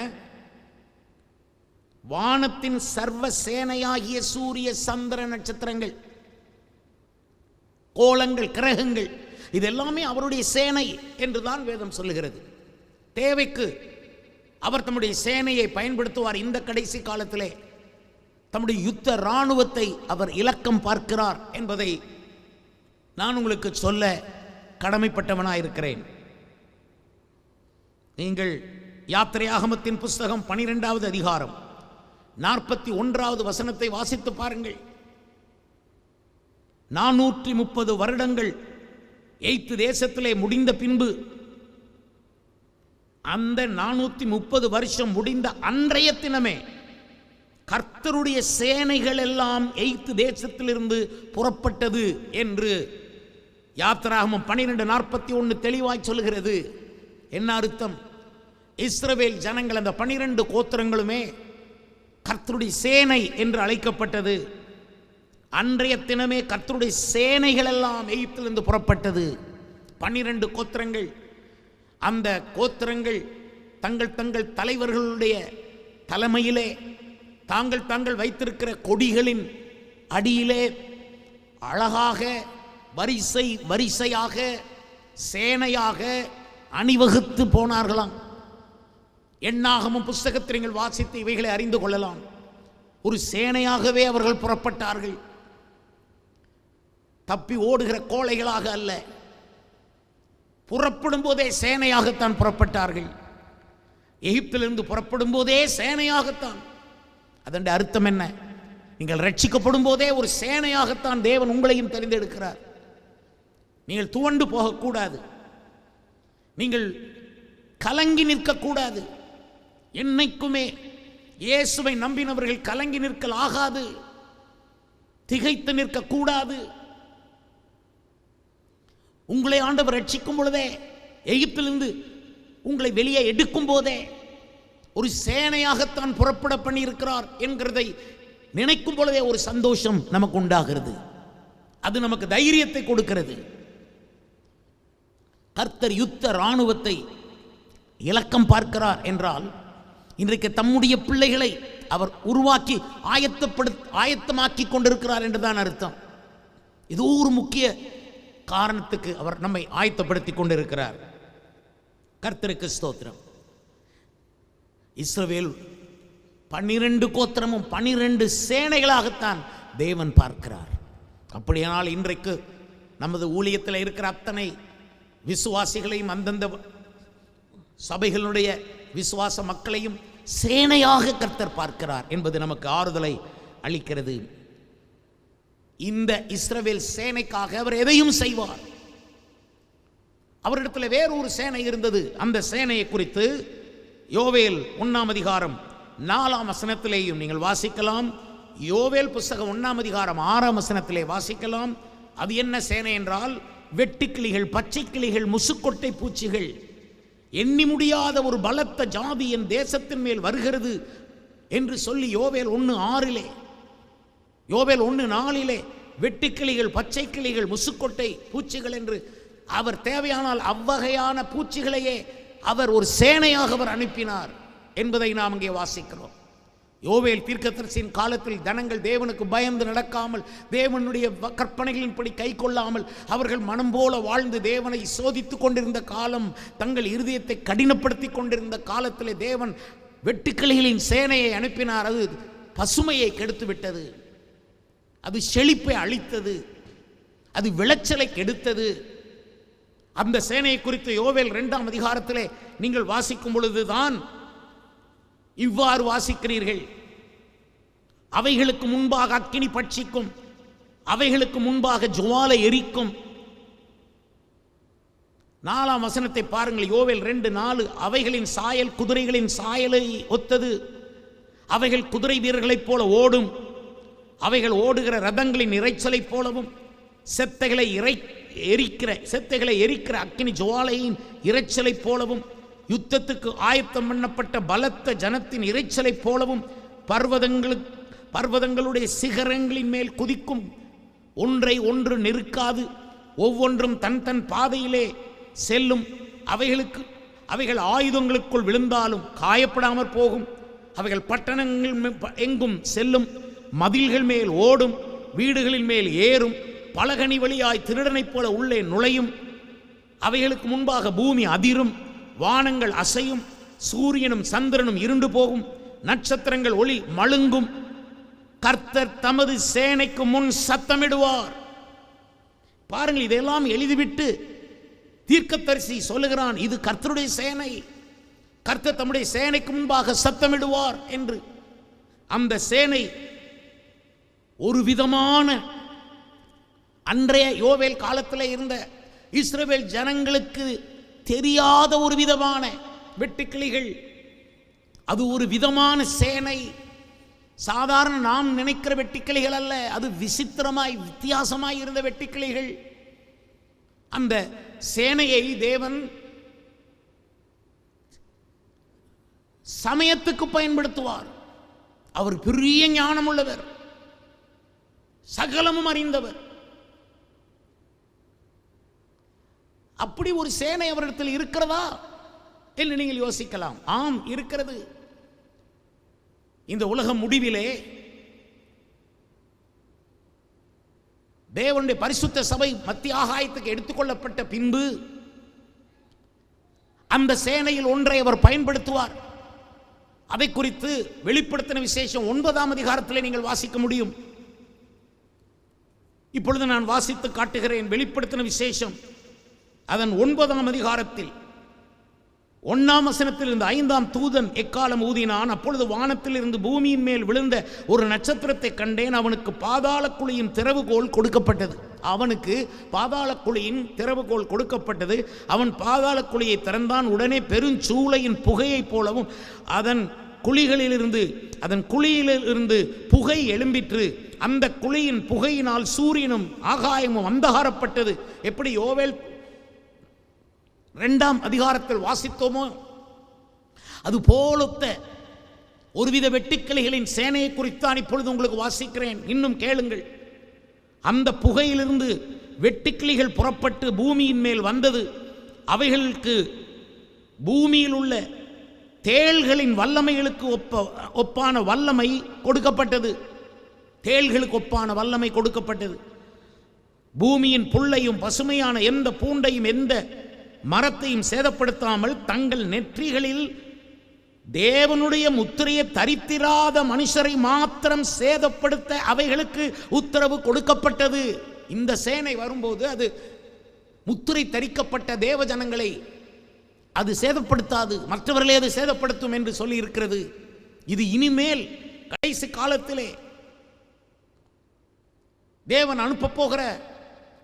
வானத்தின் சர்வ சேனையாகிய சூரிய சந்திர நட்சத்திரங்கள், கோலங்கள், கிரகங்கள், இதெல்லாமே அவருடைய சேனை என்றுதான் வேதம் சொல்லுகிறது. தேவைக்கு அவர் தம்முடைய சேனையை பயன்படுத்துவார். இந்த கடைசி காலத்திலே தம்முடைய யுத்த இராணுவத்தை அவர் இலக்கம் பார்க்கிறார் என்பதை நான் உங்களுக்கு சொல்ல கடமைப்பட்டவனாயிருக்கிறேன். நீங்கள் யாத்திரையாகமத்தின் புஸ்தகம் 12ஆவது அதிகாரம் 41ஆவது வசனத்தை வாசித்து பாருங்கள். 430 வருடங்கள் எய்த்து தேசத்திலே முடிந்த பின்பு, அந்த 430 வருஷம் முடிந்த அன்றைய தினமே கர்த்தருடைய சேனைகள் எல்லாம் எகிப்து தேசத்திலிருந்து புறப்பட்டது என்று யாத்திராகமம் 12:41 தெளிவாய் சொல்லுகிறது. என்ன அர்த்தம்? இஸ்ரவேல் ஜனங்கள் அந்த 12 கோத்திரங்களுமே கர்த்தருடைய சேனை என்று அழைக்கப்பட்டது. அன்றைய தினமே கர்த்தருடைய சேனைகள் எல்லாம் எகிப்திலிருந்து புறப்பட்டது. 12 கோத்திரங்கள். அந்த கோத்திரங்கள் தங்கள் தங்கள் தலைவர்களுடைய தலைமையிலே தாங்கள் வைத்திருக்கிற கொடிகளின் அடியிலே அழகாக வரிசையாக சேனையாக அணிவகுத்து போனார்களாம். எண்ணாகமம் புஸ்தகத்தில் நீங்கள் வாசித்து இவைகளை அறிந்து கொள்ளலாம். ஒரு சேனையாகவே அவர்கள் புறப்பட்டார்கள். தப்பி ஓடுகிற கோழைகளாக அல்ல, புறப்படும் போதே சேனையாகத்தான் புறப்பட்டார்கள். எகிப்திலிருந்து புறப்படும் போதே சேனையாகத்தான். அதன் அர்த்தம் என்ன? நீங்கள் ரட்சிக்கப்படும் போதே ஒரு சேனையாகத்தான் தேவன் உங்களையும் தெரிந்தெடுக்கிறார். நீங்கள் துவண்டு போகக்கூடாது, நீங்கள் கலங்கி நிற்கக்கூடாது. என்னைக்குமே இயேசுவை நம்பினவர்கள் கலங்கி நிற்கல் ஆகாது, திகைத்து நிற்கக்கூடாது. உங்களை ஆண்டவர் ரட்சிக்கும் பொழுதே, எகிப்திலிருந்து உங்களை வெளியே எடுக்கும் போதே ஒரு சேனையாகத்தான் புறப்பட பண்ணி இருக்கிறார் என்கிறதை நினைக்கும் பொழுதே ஒரு சந்தோஷம் நமக்கு உண்டாகிறது. அது நமக்கு தைரியத்தை கொடுக்கிறது. கர்த்தர் யுத்த இராணுவத்தை இலக்கம் பார்க்கிறார் என்றால், இன்றைக்கு தம்முடைய பிள்ளைகளை அவர் உருவாக்கி ஆயத்தமாக்கி கொண்டிருக்கிறார் என்றுதான் அர்த்தம். இது ஒரு முக்கிய காரணத்துக்கு அவர் நம்மை ஆயத்தப்படுத்தி கொண்டிருக்கிறார். கர்த்தருக்கு ஸ்தோத்திரம். இஸ்ரவேல் 12 கோத்திரமும் 12 சேனைகளாகத்தான் தேவன் பார்க்கிறார். அப்படியானால் இன்றைக்கு நமது ஊழியத்தில் இருக்கிற அத்தனை விசுவாசிகளையும் அந்தந்த சபைகளுடைய விசுவாச மக்களையும் சேனையாக கர்த்தர் பார்க்கிறார் என்பது நமக்கு ஆறுதலை அளிக்கிறது. இந்த இஸ்ரவேல் சேனைக்காக அவர் எதையும் செய்வார். அவரிடத்தில் வேறொரு சேனை இருந்தது. அந்த சேனையை குறித்து யோவேல் 1ஆம் அதிகாரம் 4ஆம் வசனத்திலேயும் நீங்கள் வாசிக்கலாம். யோவேல் புஸ்தகம் 1ஆம் அதிகாரம் 6ஆம் வசனத்திலே வாசிக்கலாம். அது என்ன சேனை என்றால், வெட்டுக்கிளிகள், பச்சை கிளிகள், முசுக்கொட்டை பூச்சிகள், எண்ணி முடியாத ஒரு பலத்த ஜாதி என் தேசத்தின் மேல் வருகிறது என்று சொல்லி யோவேல் 1:6, யோவேல் 1:4 வெட்டுக்கிளிகள், பச்சை கிளிகள், முசுக்கொட்டை பூச்சிகள் என்று அவர் தேவையானால் அவ்வகையான பூச்சிகளையே அவர் ஒரு சேனையாக அவர் அனுப்பினார் என்பதை நாம் இங்கே வாசிக்கிறோம். யோவேல் தீர்க்கதரிசியின் காலத்தில் ஜனங்கள் தேவனுக்கு பயந்து நடக்காமல், தேவனுடைய கற்பனைகளின்படி கை கொள்ளாமல், அவர்கள் மனம் போல வாழ்ந்து தேவனை சோதித்து கொண்டிருந்த காலம், தங்கள் இருதயத்தை கடினப்படுத்தி கொண்டிருந்த காலத்திலே தேவன் வெட்டுக்கிளிகளின் சேனையை அனுப்பினார். அது பசுமையை கெடுத்து விட்டது, அது செழிப்பை அழித்தது, அது விளைச்சலை கெடுத்தது. அந்த சேனையை குறித்து யோவேல் 2ஆம் அதிகாரத்திலே நீங்கள் வாசிக்கும் பொழுதுதான் இவ்வாறு வாசிக்கிறீர்கள். அவைகளுக்கு முன்பாக அக்கினி பட்சிக்கும், அவைகளுக்கு முன்பாக ஜுவாலை எரிக்கும். 4ஆம் வசனத்தை பாருங்கள். யோவேல் 2:4, அவைகளின் சாயல் குதிரைகளின் சாயலை ஒத்தது, அவைகள் குதிரை வீரர்களைப் போல ஓடும், அவைகள் ஓடுகிற ரதங்களின் இறைச்சலைப் போலவும், செத்தைகளை எரிக்கிற அக்கினி ஜுவாலையின் இறைச்சலைப் போலவும், யுத்தத்துக்கு ஆயத்தம் பண்ணப்பட்ட பலத்த ஜனத்தின் இறைச்சலைப் போலவும், பர்வதங்களுடைய சிகரங்களின் மேல் குதிக்கும், ஒன்றை ஒன்று நெருக்காது, ஒவ்வொன்றும் தன் தன் பாதையிலே செல்லும். அவைகள் ஆயுதங்களுக்குள் விழுந்தாலும் காயப்படாமற் போகும். அவைகள் பட்டணங்கள் எங்கும் செல்லும், மதில்கள் மேல் ஓடும், வீடுகளின் மேல் ஏறும், பலகனி வழியாய் திருடனைப் போல உள்ளே நுழையும். அவைகளுக்கு முன்பாக பூமி அதிரும், வானங்கள் அசையும், சூரியனும் சந்திரனும் இருண்டு போகும், நட்சத்திரங்கள் ஒளி மழுங்கும். கர்த்தர் தமது சேனைக்கு முன் சத்தமிடுவார். பாருங்கள், இதெல்லாம் எழுதிவிட்டு தீர்க்கதரிசி சொல்லுகிறான், இது கர்த்தருடைய சேனை, கர்த்தர் தம்முடைய சேனைக்கு முன்பாக சத்தமிடுவார் என்று. அந்த சேனை ஒரு விதமான அன்றைய யோவேல் காலத்தில் இருந்த இஸ்ரவேல் ஜனங்களுக்கு தெரியாத ஒரு விதமான வெட்டுக்கிளிகள், அது ஒரு விதமான சேனை. சாதாரண நாம் நினைக்கிற வெட்டுக்கிளிகள் அல்ல, அது விசித்திரமாய் வித்தியாசமாய் இருந்த வெட்டுக்கிளிகள். அந்த சேனையை தேவன் சமயத்துக்கு பயன்படுத்துவார். அவர் பெரிய ஞானம் உள்ளவர், சகலமும் அறிந்தவர். அப்படி ஒரு சேனை அவரிடத்தில் இருக்கிறதா என்று நீங்கள் யோசிக்கலாம். ஆம், இருக்கிறது. இந்த உலக முடிவிலே தேவனுடைய பரிசுத்த சபை மத்திய ஆகாயத்துக்கு எடுத்துக்கொள்ளப்பட்ட பின்பு அந்த சேனையில் ஒன்றை அவர் பயன்படுத்துவார். அதை குறித்து வெளிப்படுத்தின விசேஷம் 9ஆம் அதிகாரத்தில் நீங்கள் வாசிக்க முடியும். இப்பொழுது நான் வாசித்து காட்டுகிறேன். வெளிப்படுத்தின விசேஷம் அதன் 9ஆம் அதிகாரத்தில் 1ஆம் வசனத்தில் இருந்து 5ஆம் தூதன் எக்காலம் ஊதினான். அப்பொழுது வானத்தில் இருந்து பூமியின் மேல் விழுந்த ஒரு நட்சத்திரத்தை கண்டேன். அவனுக்கு பாதாள குழியின் திறவுகோல் கொடுக்கப்பட்டது. அவனுக்கு பாதாள குழியின் திறவுகோல் கொடுக்கப்பட்டது. அவன் பாதாள குழியை திறந்தான். உடனே பெருஞ்சூளையின் புகையைப் போலவும் அதன் குழியிலிருந்து புகை எழும்பிற்று. அந்த குழியின் புகையினால் சூரியனும் ஆகாயமும் அந்தகாரப்பட்டது. எப்படி யோவேல் 2ஆம் அதிகாரத்தில் வாசித்தோமோ அது போலொத்த ஒருவித வெட்டுக்கிளிகளின் சேனையை குறித்தான் இப்பொழுது உங்களுக்கு வாசிக்கிறேன். இன்னும் கேளுங்கள். அந்த புகையிலிருந்து வெட்டுக்கிளிகள் புறப்பட்டு பூமியின் மேல் வந்தது. அவைகளுக்கு பூமியில் உள்ள தேள்களின் வல்லமைகளுக்கு ஒப்பான வல்லமை கொடுக்கப்பட்டது. தேள்களுக்கு ஒப்பான வல்லமை கொடுக்கப்பட்டது. பூமியின் புல்லையும் பசுமையான எந்த பூண்டையும் எந்த மரத்தையும் சேதப்படுத்தாமல் தங்கள் நெற்றிகளில் தேவனுடைய முத்திரையை தரித்திராத மனுஷரை மாத்திரம் சேதப்படுத்த அவைகளுக்கு உத்தரவு கொடுக்கப்பட்டது. இந்த சேனை வரும்போது அது முத்திரை தரிக்கப்பட்ட தேவ ஜனங்களை அது சேதப்படுத்தாது, மற்றவர்களே அது சேதப்படுத்தும் என்று சொல்லி இருக்கிறது. இது இனிமேல் கடைசி காலத்திலே தேவன் அனுப்ப போகிற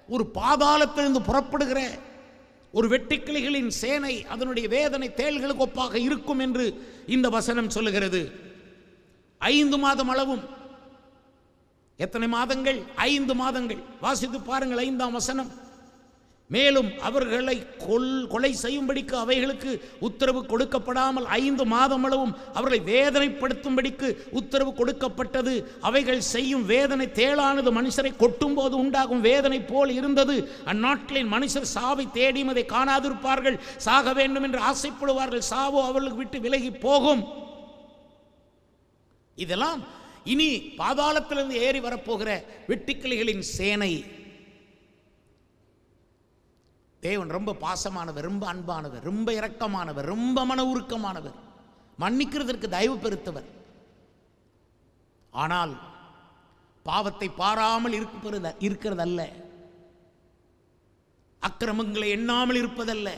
ஒரு பாதாளத்திலிருந்து புறப்படுகிற ஒரு வெட்டுக்கிளிகளின் சேனை, அதனுடைய வேதனை தேள்களுக்கு ஒப்பாக இருக்கும் என்று இந்த வசனம் சொல்லுகிறது. 5 மாதம் அளவும். எத்தனை மாதங்கள்? 5 மாதங்கள். வாசித்து பாருங்கள் 5ஆம் வசனம். மேலும் அவர்களை கொலை செய்யும்படிக்கு அவைகளுக்கு உத்தரவு கொடுக்கப்படாமல் 5 மாதம் அளவும் அவர்களை வேதனைப்படுத்தும்படிக்கு உத்தரவு கொடுக்கப்பட்டது. அவைகள் செய்யும் வேதனை தேளானது மனுஷரை கொட்டும் போது உண்டாகும் வேதனை போல் இருந்தது. அந்நாட்களின் மனுஷர் சாவை தேடியும் அதை காணாதிருப்பார்கள். சாக வேண்டும் என்று ஆசைப்படுவார்கள். சாவோ அவர்களுக்கு விட்டு விலகி போகும். இதெல்லாம் இனி பாதாளத்திலிருந்து ஏறி வரப்போகிற வெட்டுக்கிளிகளின் சேனை. தேவன் ரொம்ப பாசமானவர், ரொம்ப அன்பானவர், ரொம்ப இரக்கமானவர், ரொம்ப மன உருக்கமானவர், மன்னிக்கிறதற்கு தயவு பெருத்தவர். ஆனால் பாவத்தை பாராமல் இருக்கிறதல்ல, அக்கிரமங்களை எண்ணாமல் இருப்பதல்ல,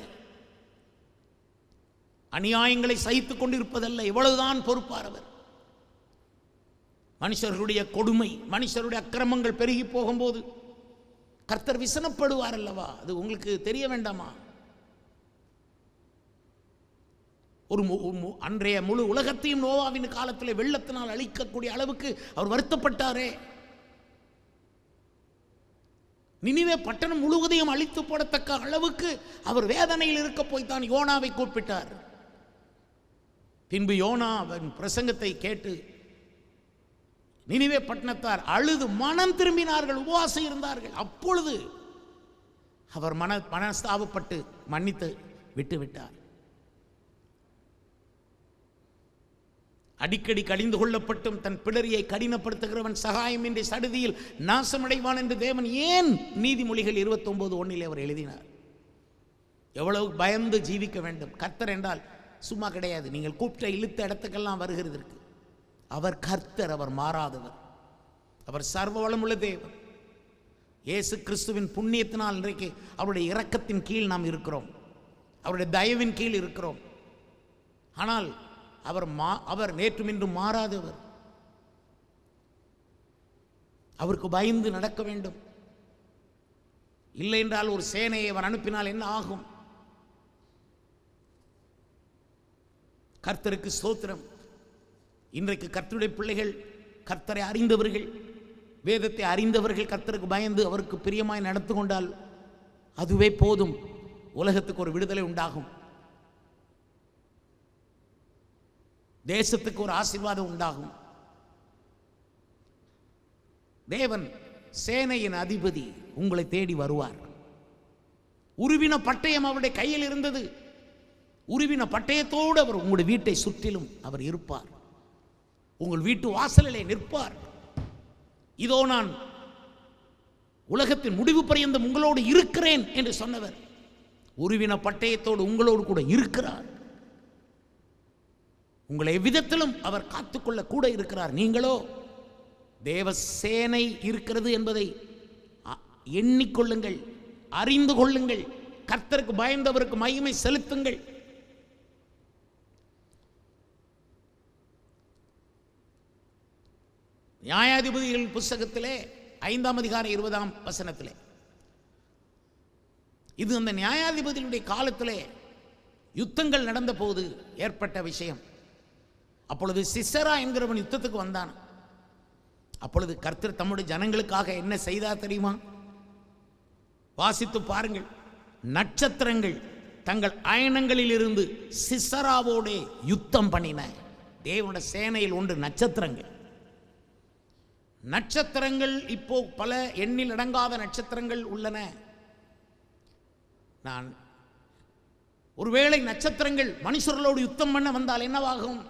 அநியாயங்களை சகித்துக் கொண்டிருப்பதல்ல. இவ்வளவுதான் பொறுப்பானவர். மனுஷர்களுடைய கொடுமை, மனுஷருடைய அக்கிரமங்கள் பெருகி போகும்போது கர்த்தர் விசனப்படுவார் அல்லவா? அது உங்களுக்கு தெரிய வேண்டாமா? அன்றைய முழு உலகத்தையும் நோவாவின் காலத்தில் வெள்ளத்தினால் அழிக்கக்கூடிய அளவுக்கு அவர் வருத்தப்பட்டாரே. நினிவே பட்டணம் முழுவதையும் அழித்து போடத்தக்க அளவுக்கு அவர் வேதனையில் இருக்க போய்தான் யோனாவை கூப்பிட்டார். பின்பு யோனா அவன் பிரசங்கத்தை கேட்டு நினிவே பட்டணத்தார் அழுது மனம் திரும்பினார்கள், உபவாசம் இருந்தார்கள். அப்பொழுது அவர் மனஸ்தாபப்பட்டு மன்னித்து விட்டுவிட்டார். அடிக்கடி கடிந்து கொள்ளப்பட்டும் தன் பிடரியை கடினப்படுத்துகிறவன் சகாயமின்றி சடுதியில் நாசமடைவான் என்று தேவன் ஏன் நீதிமொழிகள் 29:1 அவர் எழுதினார். எவ்வளவு பயந்து ஜீவிக்க வேண்டும். கர்த்தர் என்றால் சும்மா கிடையாது. நீங்கள் கூப்பிட்ட இழுத்த இடத்துக்கெல்லாம் வருகிறதற்கு அவர் கர்த்தர், அவர் மாறாதவர், அவர் சர்வ வளமுள்ள தேவன். இயேசு கிறிஸ்துவின் புண்ணியத்தினால் இன்றைக்கு அவருடைய இரக்கத்தின் கீழ் நாம் இருக்கிறோம், அவருடைய தயவின் கீழ் இருக்கிறோம். ஆனால் அவர் நேற்றும் இன்றும் மாறாதவர். அவருக்கு பயந்து நடக்க வேண்டும். இல்லை என்றால் ஒரு சேனையை அவர் அனுப்பினால் என்ன ஆகும்? கர்த்தருக்கு ஸ்தோத்திரம். இன்றைக்கு கர்த்தருடைய பிள்ளைகள் கர்த்தரை அறிந்தவர்கள், வேதத்தை அறிந்தவர்கள் கர்த்தருக்கு பயந்து அவருக்கு பிரியமாய் நடந்து கொண்டால் அதுவே போதும். உலகத்துக்கு ஒரு விடுதலை உண்டாகும், தேசத்துக்கு ஒரு ஆசீர்வாதம் உண்டாகும். தேவன் சேனையின் அதிபதி உங்களை தேடி வருவார். உருவின பட்டயம் அவருடைய கையில் இருந்தது. உருவின பட்டயத்தோடு அவர் உங்களுடைய வீட்டை சுற்றிலும் அவர் இருப்பார். உங்கள் வீட்டு வாசலிலே நிற்பார். இதோ நான் உலகத்தின் முடிவு பரியந்தம் உங்களோடு இருக்கிறேன் என்று சொன்னவர் உருவின பட்டயத்தோடு உங்களோடு கூட இருக்கிறார். உங்களை எவ்விதத்திலும் அவர் காத்துக்கொள்ள கூட இருக்கிறார். நீங்களோ தேவ சேனை இருக்கிறது என்பதை எண்ணிக்கொள்ளுங்கள், அறிந்து கொள்ளுங்கள். கர்த்தருக்கு பயந்தவருக்கு மகிமை செலுத்துங்கள். நியாயாதிபதிகள் புஸ்தகத்திலே 5ஆம் அதிகாரம் 20ஆம் வசனத்திலே, இது அந்த நியாயாதிபதிகளுடைய காலத்திலே யுத்தங்கள் நடந்த போது ஏற்பட்ட விஷயம். அப்பொழுது சிசரா என்கிறவன் யுத்தத்துக்கு வந்தான். அப்பொழுது கர்த்தர் தம்முடைய ஜனங்களுக்காக என்ன செய்தார் தெரியுமா? வாசித்து பாருங்கள். நட்சத்திரங்கள் தங்கள் அயனங்களில் இருந்து சிசராவோடு யுத்தம் பண்ணின. தேவனுடைய சேனையில் ஒன்று நட்சத்திரங்கள். நட்சத்திரங்கள் இப்போ பல எண்ணில் அடங்காத நட்சத்திரங்கள் உள்ளன. நான் ஒருவேளை நட்சத்திரங்கள் மனுஷர்களோடு யுத்தம் பண்ண வந்தால் என்னவாகும்?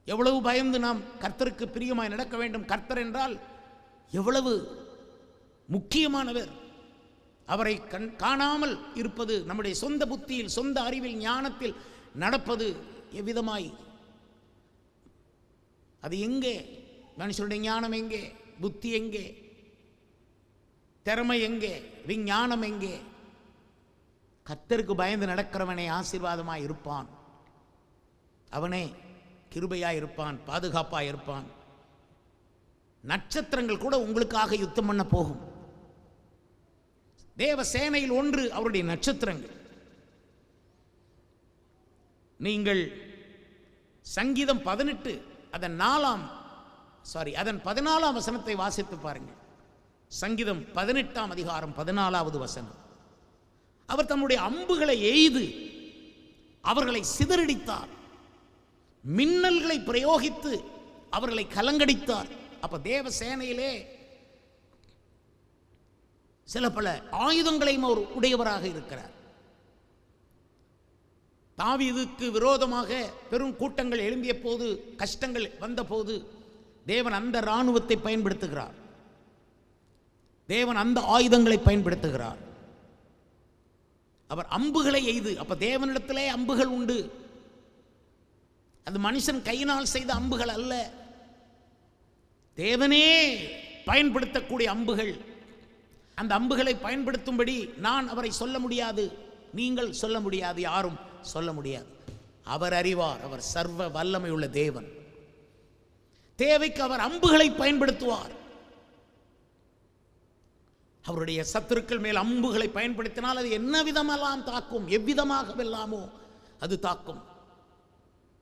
எவ்வளவு பயந்து நாம் கர்த்தருக்கு பிரியமாய் நடக்க வேண்டும். கர்த்தர் என்றால் எவ்வளவு முக்கியமானவர். அவரை காணாமல் இருப்பது, நம்முடைய சொந்த புத்தியில் சொந்த அறிவில் ஞானத்தில் நடப்பது எவ்விதமாய்? அது எங்கே? மனுஷனுடைய ஞானம் எங்கே? புத்தி எங்கே? திறமை எங்கே? விஞ்ஞானம் எங்கே? கர்த்தருக்கு பயந்து நடக்கிறவனே ஆசீர்வாதமாய் இருப்பான். அவனே கிருபையாய் இருப்பான், பாதுகாப்பாய் இருப்பான். நட்சத்திரங்கள் கூட உங்களுக்காக யுத்தம் பண்ண போகும். தேவ சேனையில் ஒன்று அவருடைய நட்சத்திரங்கள். நீங்கள் சங்கீதம் 18 அதன் 14ஆம் வசனத்தை வாசித்து பாருங்கள். சங்கீதம் 18ஆம் அதிகாரம் 14வது வசனம். அவர் தம்முடைய அம்புகளை எய்து அவர்களை சிதறடித்தார், மின்னல்களை பிரயோகித்து அவர்களை கலங்கடித்தார். அப்ப தேவ சேனையிலே சில பல ஆயுதங்களையும் அவர் உடையவராக இருக்கிறார். தாவீதுக்கு விரோதமாக பெரும் கூட்டங்கள் எழும்பிய போது, கஷ்டங்கள் வந்த போது தேவன் அந்த இராணுவத்தை பயன்படுத்துகிறார். தேவன் அந்த ஆயுதங்களை பயன்படுத்துகிறார். அவர் அம்புகளை எய்து, அப்ப தேவனிடத்திலே அம்புகள் உண்டு. அது மனுஷன் கையினால் செய்த அம்புகள் அல்ல, தேவனே பயன்படுத்தக்கூடிய அம்புகள். அந்த அம்புகளை பயன்படுத்தும்படி நான் அவரை சொல்ல முடியாது, நீங்கள் சொல்ல முடியாது, யாரும் சொல்ல முடியாது. அவர் அறிவார். அவர் சர்வ வல்லமை உள்ள தேவன். தேவைக்கு அவர் அம்புகளை பயன்படுத்துவார். அவருடைய சத்துருக்கள் மேல் அம்புகளை பயன்படுத்தினால் அது என்ன விதமெல்லாம் தாக்கும், எவ்விதமாக வெல்லாமோ அது தாக்கும்.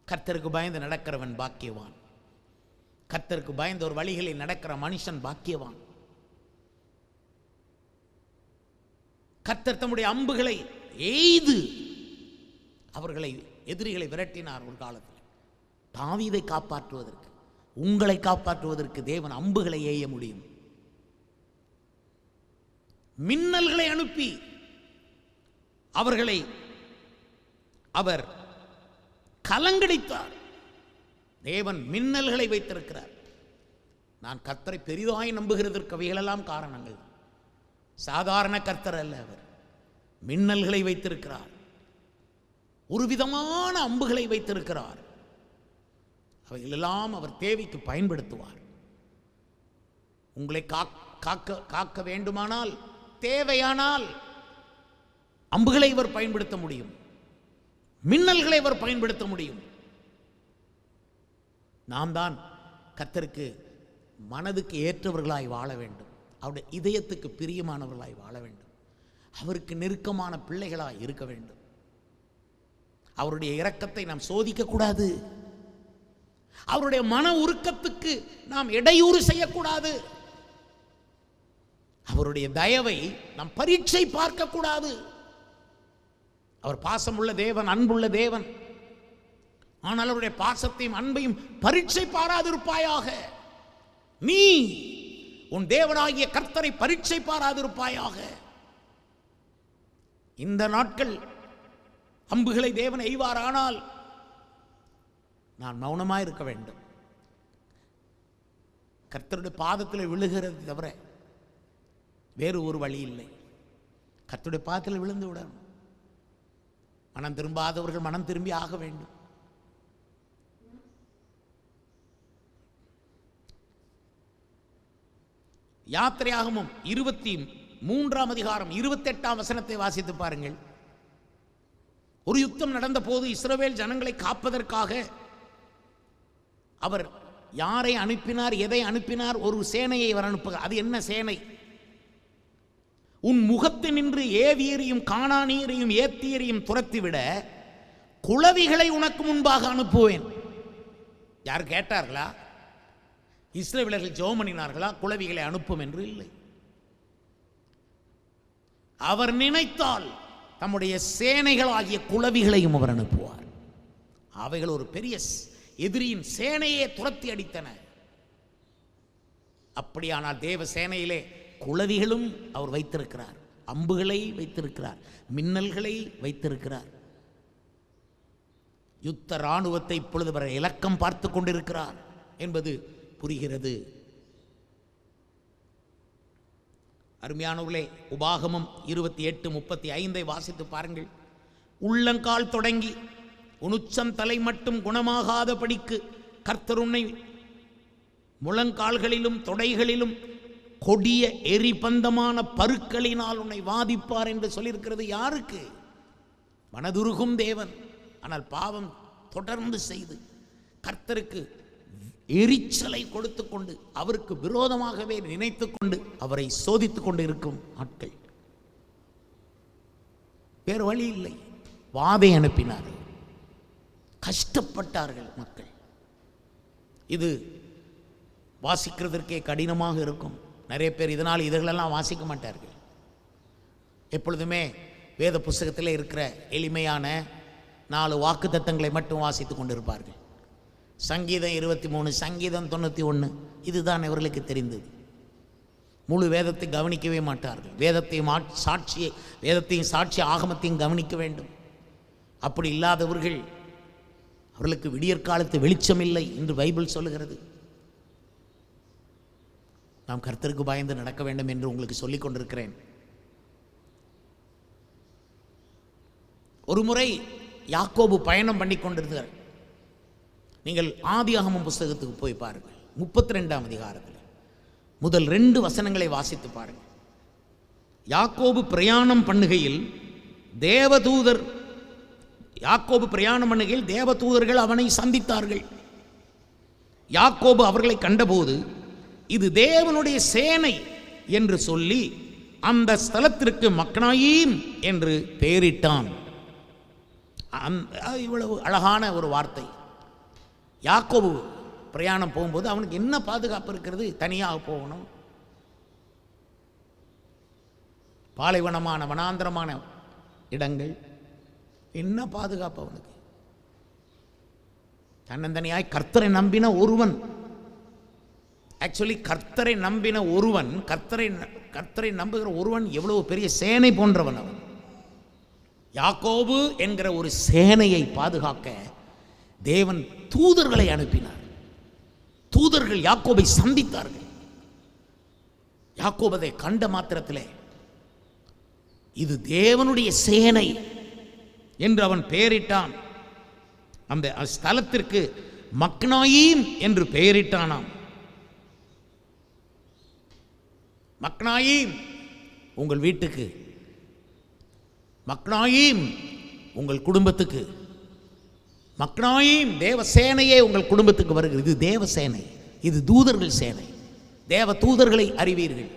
கர்த்தருக்கு பயந்து நடக்கிறவன் பாக்கியவான். கர்த்தருக்கு பயந்த ஒரு வழிகளில் நடக்கிற மனுஷன் பாக்கியவான். கர்த்தர் தம்முடைய அம்புகளை எய்து அவர்களை, எதிரிகளை விரட்டினார். ஒரு காலத்தில் தாவீதை காப்பாற்றுவதற்கு, உங்களை காப்பாற்றுவதற்கு தேவன் அம்புகளை எய்ய முடியும். மின்னல்களை அனுப்பி அவர்களை அவர் கலங்கடித்தார். தேவன் மின்னல்களை வைத்திருக்கிறார். நான் கர்த்தரை பெரிதாய் நம்புகிறதற்கு அவைகளெல்லாம் காரணங்கள். சாதாரண கர்த்தர் அல்ல, அவர் மின்னல்களை வைத்திருக்கிறார். ஒரு விதமான அம்புகளை வைத்திருக்கிறார். அவைகளெல்லாம் அவர் தேவைக்கு பயன்படுத்துவார். உங்களை காக்க வேண்டுமானால், தேவையானால் அம்புகளை இவர் பயன்படுத்த முடியும், மின்னல்களை இவர் பயன்படுத்த முடியும். நாம் தான் கர்த்தருக்கு மனதுக்கு ஏற்றவர்களாய் வாழ வேண்டும். அவருடைய இதயத்துக்கு பிரியமானவர்களாய் வாழ வேண்டும். அவருக்கு நெருக்கமான பிள்ளைகளாய் இருக்க வேண்டும். அவருடைய இரக்கத்தை நாம் சோதிக்க கூடாது. அவருடைய மன உருக்கத்துக்கு நாம் இடையூறு செய்யக்கூடாது. அவருடைய தயவை நாம் பரீட்சை பார்க்க கூடாது. அவர் பாசமுள்ள தேவன், அன்புள்ள தேவன். ஆனால் அவருடைய பாசத்தையும் அன்பையும் பரீட்சை பாராதிருப்பாயாக. நீ உன் தேவனாகிய கர்த்தரை பரீட்சை பாராதிருப்பாயாக. இந்த நாட்கள் அம்புகளை தேவன் எய்வாரானால் நான் மௌனமாக இருக்க வேண்டும். கர்த்தருடைய பாதத்தில் விழுகிறது தவிர வேறு ஒரு வழி இல்லை. கர்த்தருடைய பாதத்தில் விழுந்து விடணும். மனம் திரும்பாதவர்கள் மனம் திரும்பி ஆக வேண்டும். யாத்திரையாகமம் 23ஆம் அதிகாரம் 28ஆம் வசனத்தை வாசித்து பாருங்கள். ஒரு யுத்தம் நடந்த போது இஸ்ரவேல் ஜனங்களை காப்பதற்காக அவர் யாரை அனுப்பினார், எதை அனுப்பினார்? ஒரு சேனையை அவர் அனுப்புகிறார். அது என்ன சேனை? உன் முகத்து நின்று ஏவியரையும் கானானியரையும் ஏத்தியரையும் துரத்திவிட குளவிகளை உனக்கு முன்பாக அனுப்புவேன். யார் கேட்டார்களா? இஸ்ரவேலர்கள் ஜெபம் பண்ணினார்களா குளவிகளை அனுப்பும் என்று? இல்லை. அவர் நினைத்தால் தம்முடைய சேனைகளாகிய குளவிகளையும் அவர் அனுப்புவார். அவைகள் ஒரு பெரிய எதிரியின் சேனையே துரத்தி அடித்தன. அப்படியானால் தேவ சேனையிலே குளவிகளும் அவர் வைத்திருக்கிறார், அம்புகளை வைத்திருக்கிறார், மின்னல்களை வைத்திருக்கிறார். யுத்த இராணுவத்தை இப்பொழுது வரை இலக்கம் பார்த்து கொண்டிருக்கிறார் என்பது புரிகிறது. அருமையானவர்களே, உபாகமம் 28:35 வாசித்து பாருங்கள். உள்ளங்கால் தொடங்கி உனுச்சம் தலை மட்டும் குணமாகாதபடிக்கு கர்த்தர் உன்னை முழங்கால்களிலும் தொடைகளிலும் கொடிய எரிபந்தமான பருக்களினால் உன்னை வாதிப்பார் என்று சொல்லியிருக்கிறது. யாருக்கு? மனதுருகும் தேவன். ஆனால் பாவம் தொடர்ந்து செய்து கர்த்தருக்கு எரிச்சலை கொடுத்து கொண்டு அவருக்கு விரோதமாகவே நினைத்து கொண்டு அவரை சோதித்துக் கொண்டு இருக்கும் ஆட்கள். வேறு வழி இல்லை. வாதை அனுப்பினார். கஷ்டப்பட்டார்கள் மக்கள். இது வாசிக்கிறதற்கே கடினமாக இருக்கும். நிறைய பேர் இதனால் இதெல்லாம் வாசிக்க மாட்டார்கள். எப்பொழுதுமே வேத புஸ்தகத்தில் இருக்கிற எளிமையான 4 வாக்குத்தத்தங்களை மட்டும் வாசித்து கொண்டிருப்பார்கள். சங்கீதம் 23, சங்கீதம் 91, இதுதான் இவர்களுக்கு தெரிந்தது. முழு வேதத்தை கவனிக்கவே மாட்டார்கள். வேதத்தையும் சாட்சி ஆகமத்தையும் கவனிக்க வேண்டும். அப்படி இல்லாதவர்கள், அவர்களுக்கு விடியற்காலத்து வெளிச்சம் இல்லை என்று பைபிள் சொல்லுகிறது. நாம் கர்த்தருக்கு பயந்து நடக்க வேண்டும் என்று உங்களுக்கு சொல்லிக் கொண்டிருக்கிறேன். ஒரு முறை யாக்கோபு பயணம் பண்ணி கொண்டிருந்தார். நீங்கள் ஆதியாகமம் புஸ்தகத்துக்கு போய் பாருங்கள். 32ஆம் அதிகாரத்தில் முதல் 2 வசனங்களை வாசித்து பாருங்கள். யாக்கோபு பிரயாணம் பண்ணுகையில் தேவதூதர்கள் அவனை சந்தித்தார்கள். யாக்கோபு அவர்களை கண்டபோது இது தேவனுடைய சேனை என்று சொல்லி அந்த ஸ்தலத்திற்கு மக்னாயீம் என்று பெயரிட்டான். இவ்வளவு அழகான ஒரு வார்த்தை. யாக்கோபு பிரயாணம் போகும்போது அவனுக்கு என்ன பாதுகாப்பு இருக்கிறது? தனியாக போகணும். பாலைவனமான வனாந்திரமான இடங்கள், என்ன பாதுகாப்பு அவனுக்கு? தன்னந்தனியாய் கர்த்தரை நம்பின ஒருவன், கர்த்தரை நம்பின ஒருவன், கர்த்தரை நம்புகிற ஒருவன் எவ்வளவு பெரிய சேனை போன்றவன் அவன். யாக்கோபு என்கிற ஒரு சேனையை பாதுகாக்க தேவன் தூதர்களை அனுப்பினார். தூதர்கள் யாக்கோபை சந்தித்தார்கள். யாக்கோபை கண்ட மாத்திரத்திலே இது தேவனுடைய சேனை என்று அவன் பெயரிட்டான். அந்த ஸ்தலத்திற்கு மக்னாயீம் என்று பெயரிட்டானாம். மக்னாயீம் உங்கள் வீட்டுக்கு, மக்னாயீம் உங்கள் குடும்பத்துக்கு, மக்னாயீம் தேவ சேனையே உங்கள் குடும்பத்துக்கு வருகிறது. இது தேவ சேனை, இது தூதர்கள் சேனை. தேவ தூதர்களை அறிவீர்கள்.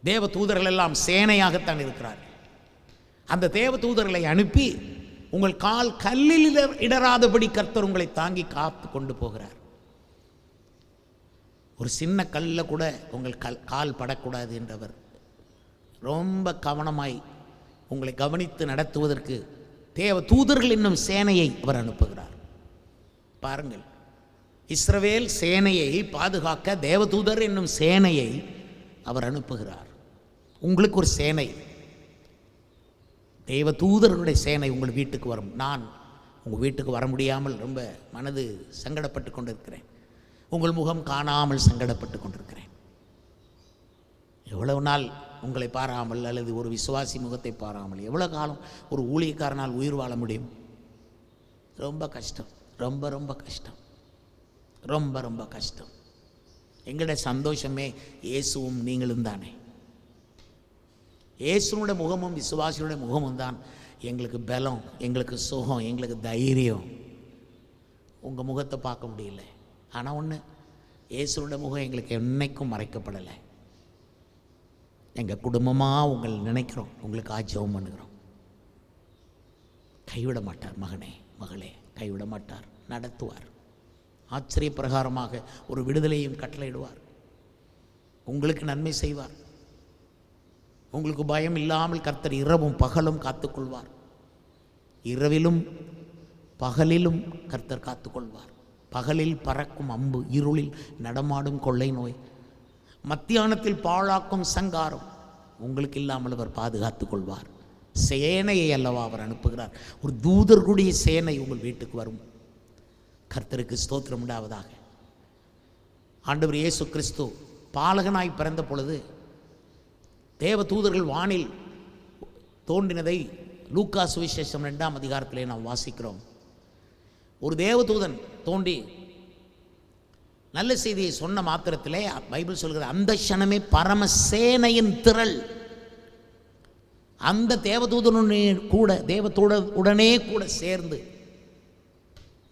தேவ தூதர்கள் எல்லாம் சேனையாகத்தான் இருக்கிறார்கள். அந்த தேவ தூதர்களை அனுப்பி உங்கள் கால் கல்லில் இடராதபடி கர்த்தர் உங்களை தாங்கி காத்து கொண்டு போகிறார். ஒரு சின்ன கல்லில் கூட உங்கள் கால் படக்கூடாது என்றவர் ரொம்ப கவனமாய் உங்களை கவனித்து நடத்துவதற்கு தேவ தூதர்கள் என்னும் சேனையை அவர் அனுப்புகிறார். பாருங்கள், இஸ்ரவேல் சேனையை பாதுகாக்க தேவதூதர் என்னும் சேனையை அவர் அனுப்புகிறார். உங்களுக்கு ஒரு சேனை, தேவதூதர்களுடைய சேனை உங்கள் வீட்டுக்கு வரும். நான் உங்கள் வீட்டுக்கு வர முடியாமல் ரொம்ப மனது சங்கடப்பட்டு கொண்டிருக்கிறேன். உங்கள் முகம் காணாமல் சங்கடப்பட்டு கொண்டிருக்கிறேன். எவ்வளவு நாள் உங்களை பாராமல் அல்லது ஒரு விசுவாசி முகத்தை பாராமல் எவ்வளோ காலம் ஒரு ஊழியக்காரனால் உயிர் வாழ முடியும்? ரொம்ப கஷ்டம், ரொம்ப ரொம்ப கஷ்டம், ரொம்ப ரொம்ப கஷ்டம். எங்களுடைய சந்தோஷமே இயேசுவும் நீங்களும் தானே. இயேசுனுடைய முகமும் விசுவாசியுடைய முகமும் தான் எங்களுக்கு பலம், எங்களுக்கு சுகம், எங்களுக்கு தைரியம். உங்கள் முகத்தை பார்க்க முடியல. ஆனால் ஒன்று, இயேசுனுடைய முகம் எங்களுக்கு என்னைக்கும் மறைக்கப்படலை. எங்கள் குடும்பமாக உங்களை நினைக்கிறோம், உங்களுக்கு ஜெபம் பண்ணுகிறோம். கைவிட மாட்டார் மகனே மகளே, கைவிட மாட்டார், நடத்துவார். ஆச்சரிய பிரகாரமாக ஒரு விடுதலையும் கட்டளையிடுவார். உங்களுக்கு நன்மை செய்வார். உங்களுக்கு பயம் இல்லாமல் கர்த்தர் இரவும் பகலும் காத்துக்கொள்வார். இரவிலும் பகலிலும் கர்த்தர் காத்துக்கொள்வார். பகலில் பறக்கும் அம்பு, இருளில் நடமாடும் கொள்ளை நோய், மத்தியானத்தில் பாழாக்கும் சங்காரம் உங்களுக்கு இல்லாமல் அவர் பாதுகாத்துக் கொள்வார். சேனையை அல்லவா அவர் அனுப்புகிறார். ஒரு தூதர்களுடைய சேனை உங்கள் வீட்டுக்கு வரும். கர்த்தருக்கு ஸ்தோத்திரம் உண்டாவதாக. ஆண்டவர் இயேசு கிறிஸ்து பாலகனாய் பிறந்த பொழுது தேவ தூதர்கள் வானில் தோன்றினதை லூக்கா சுவிசேஷம் 2ஆம் அதிகாரத்திலே நாம் வாசிக்கிறோம். ஒரு தேவதூதன் தோன்றி நல்ல செய்தியை சொன்ன மாத்திரத்திலே பைபிள் சொல்கிற அந்த க்ஷணமே பரமசேனையின் திரள் அந்த தேவதூதனுடனே கூட சேர்ந்து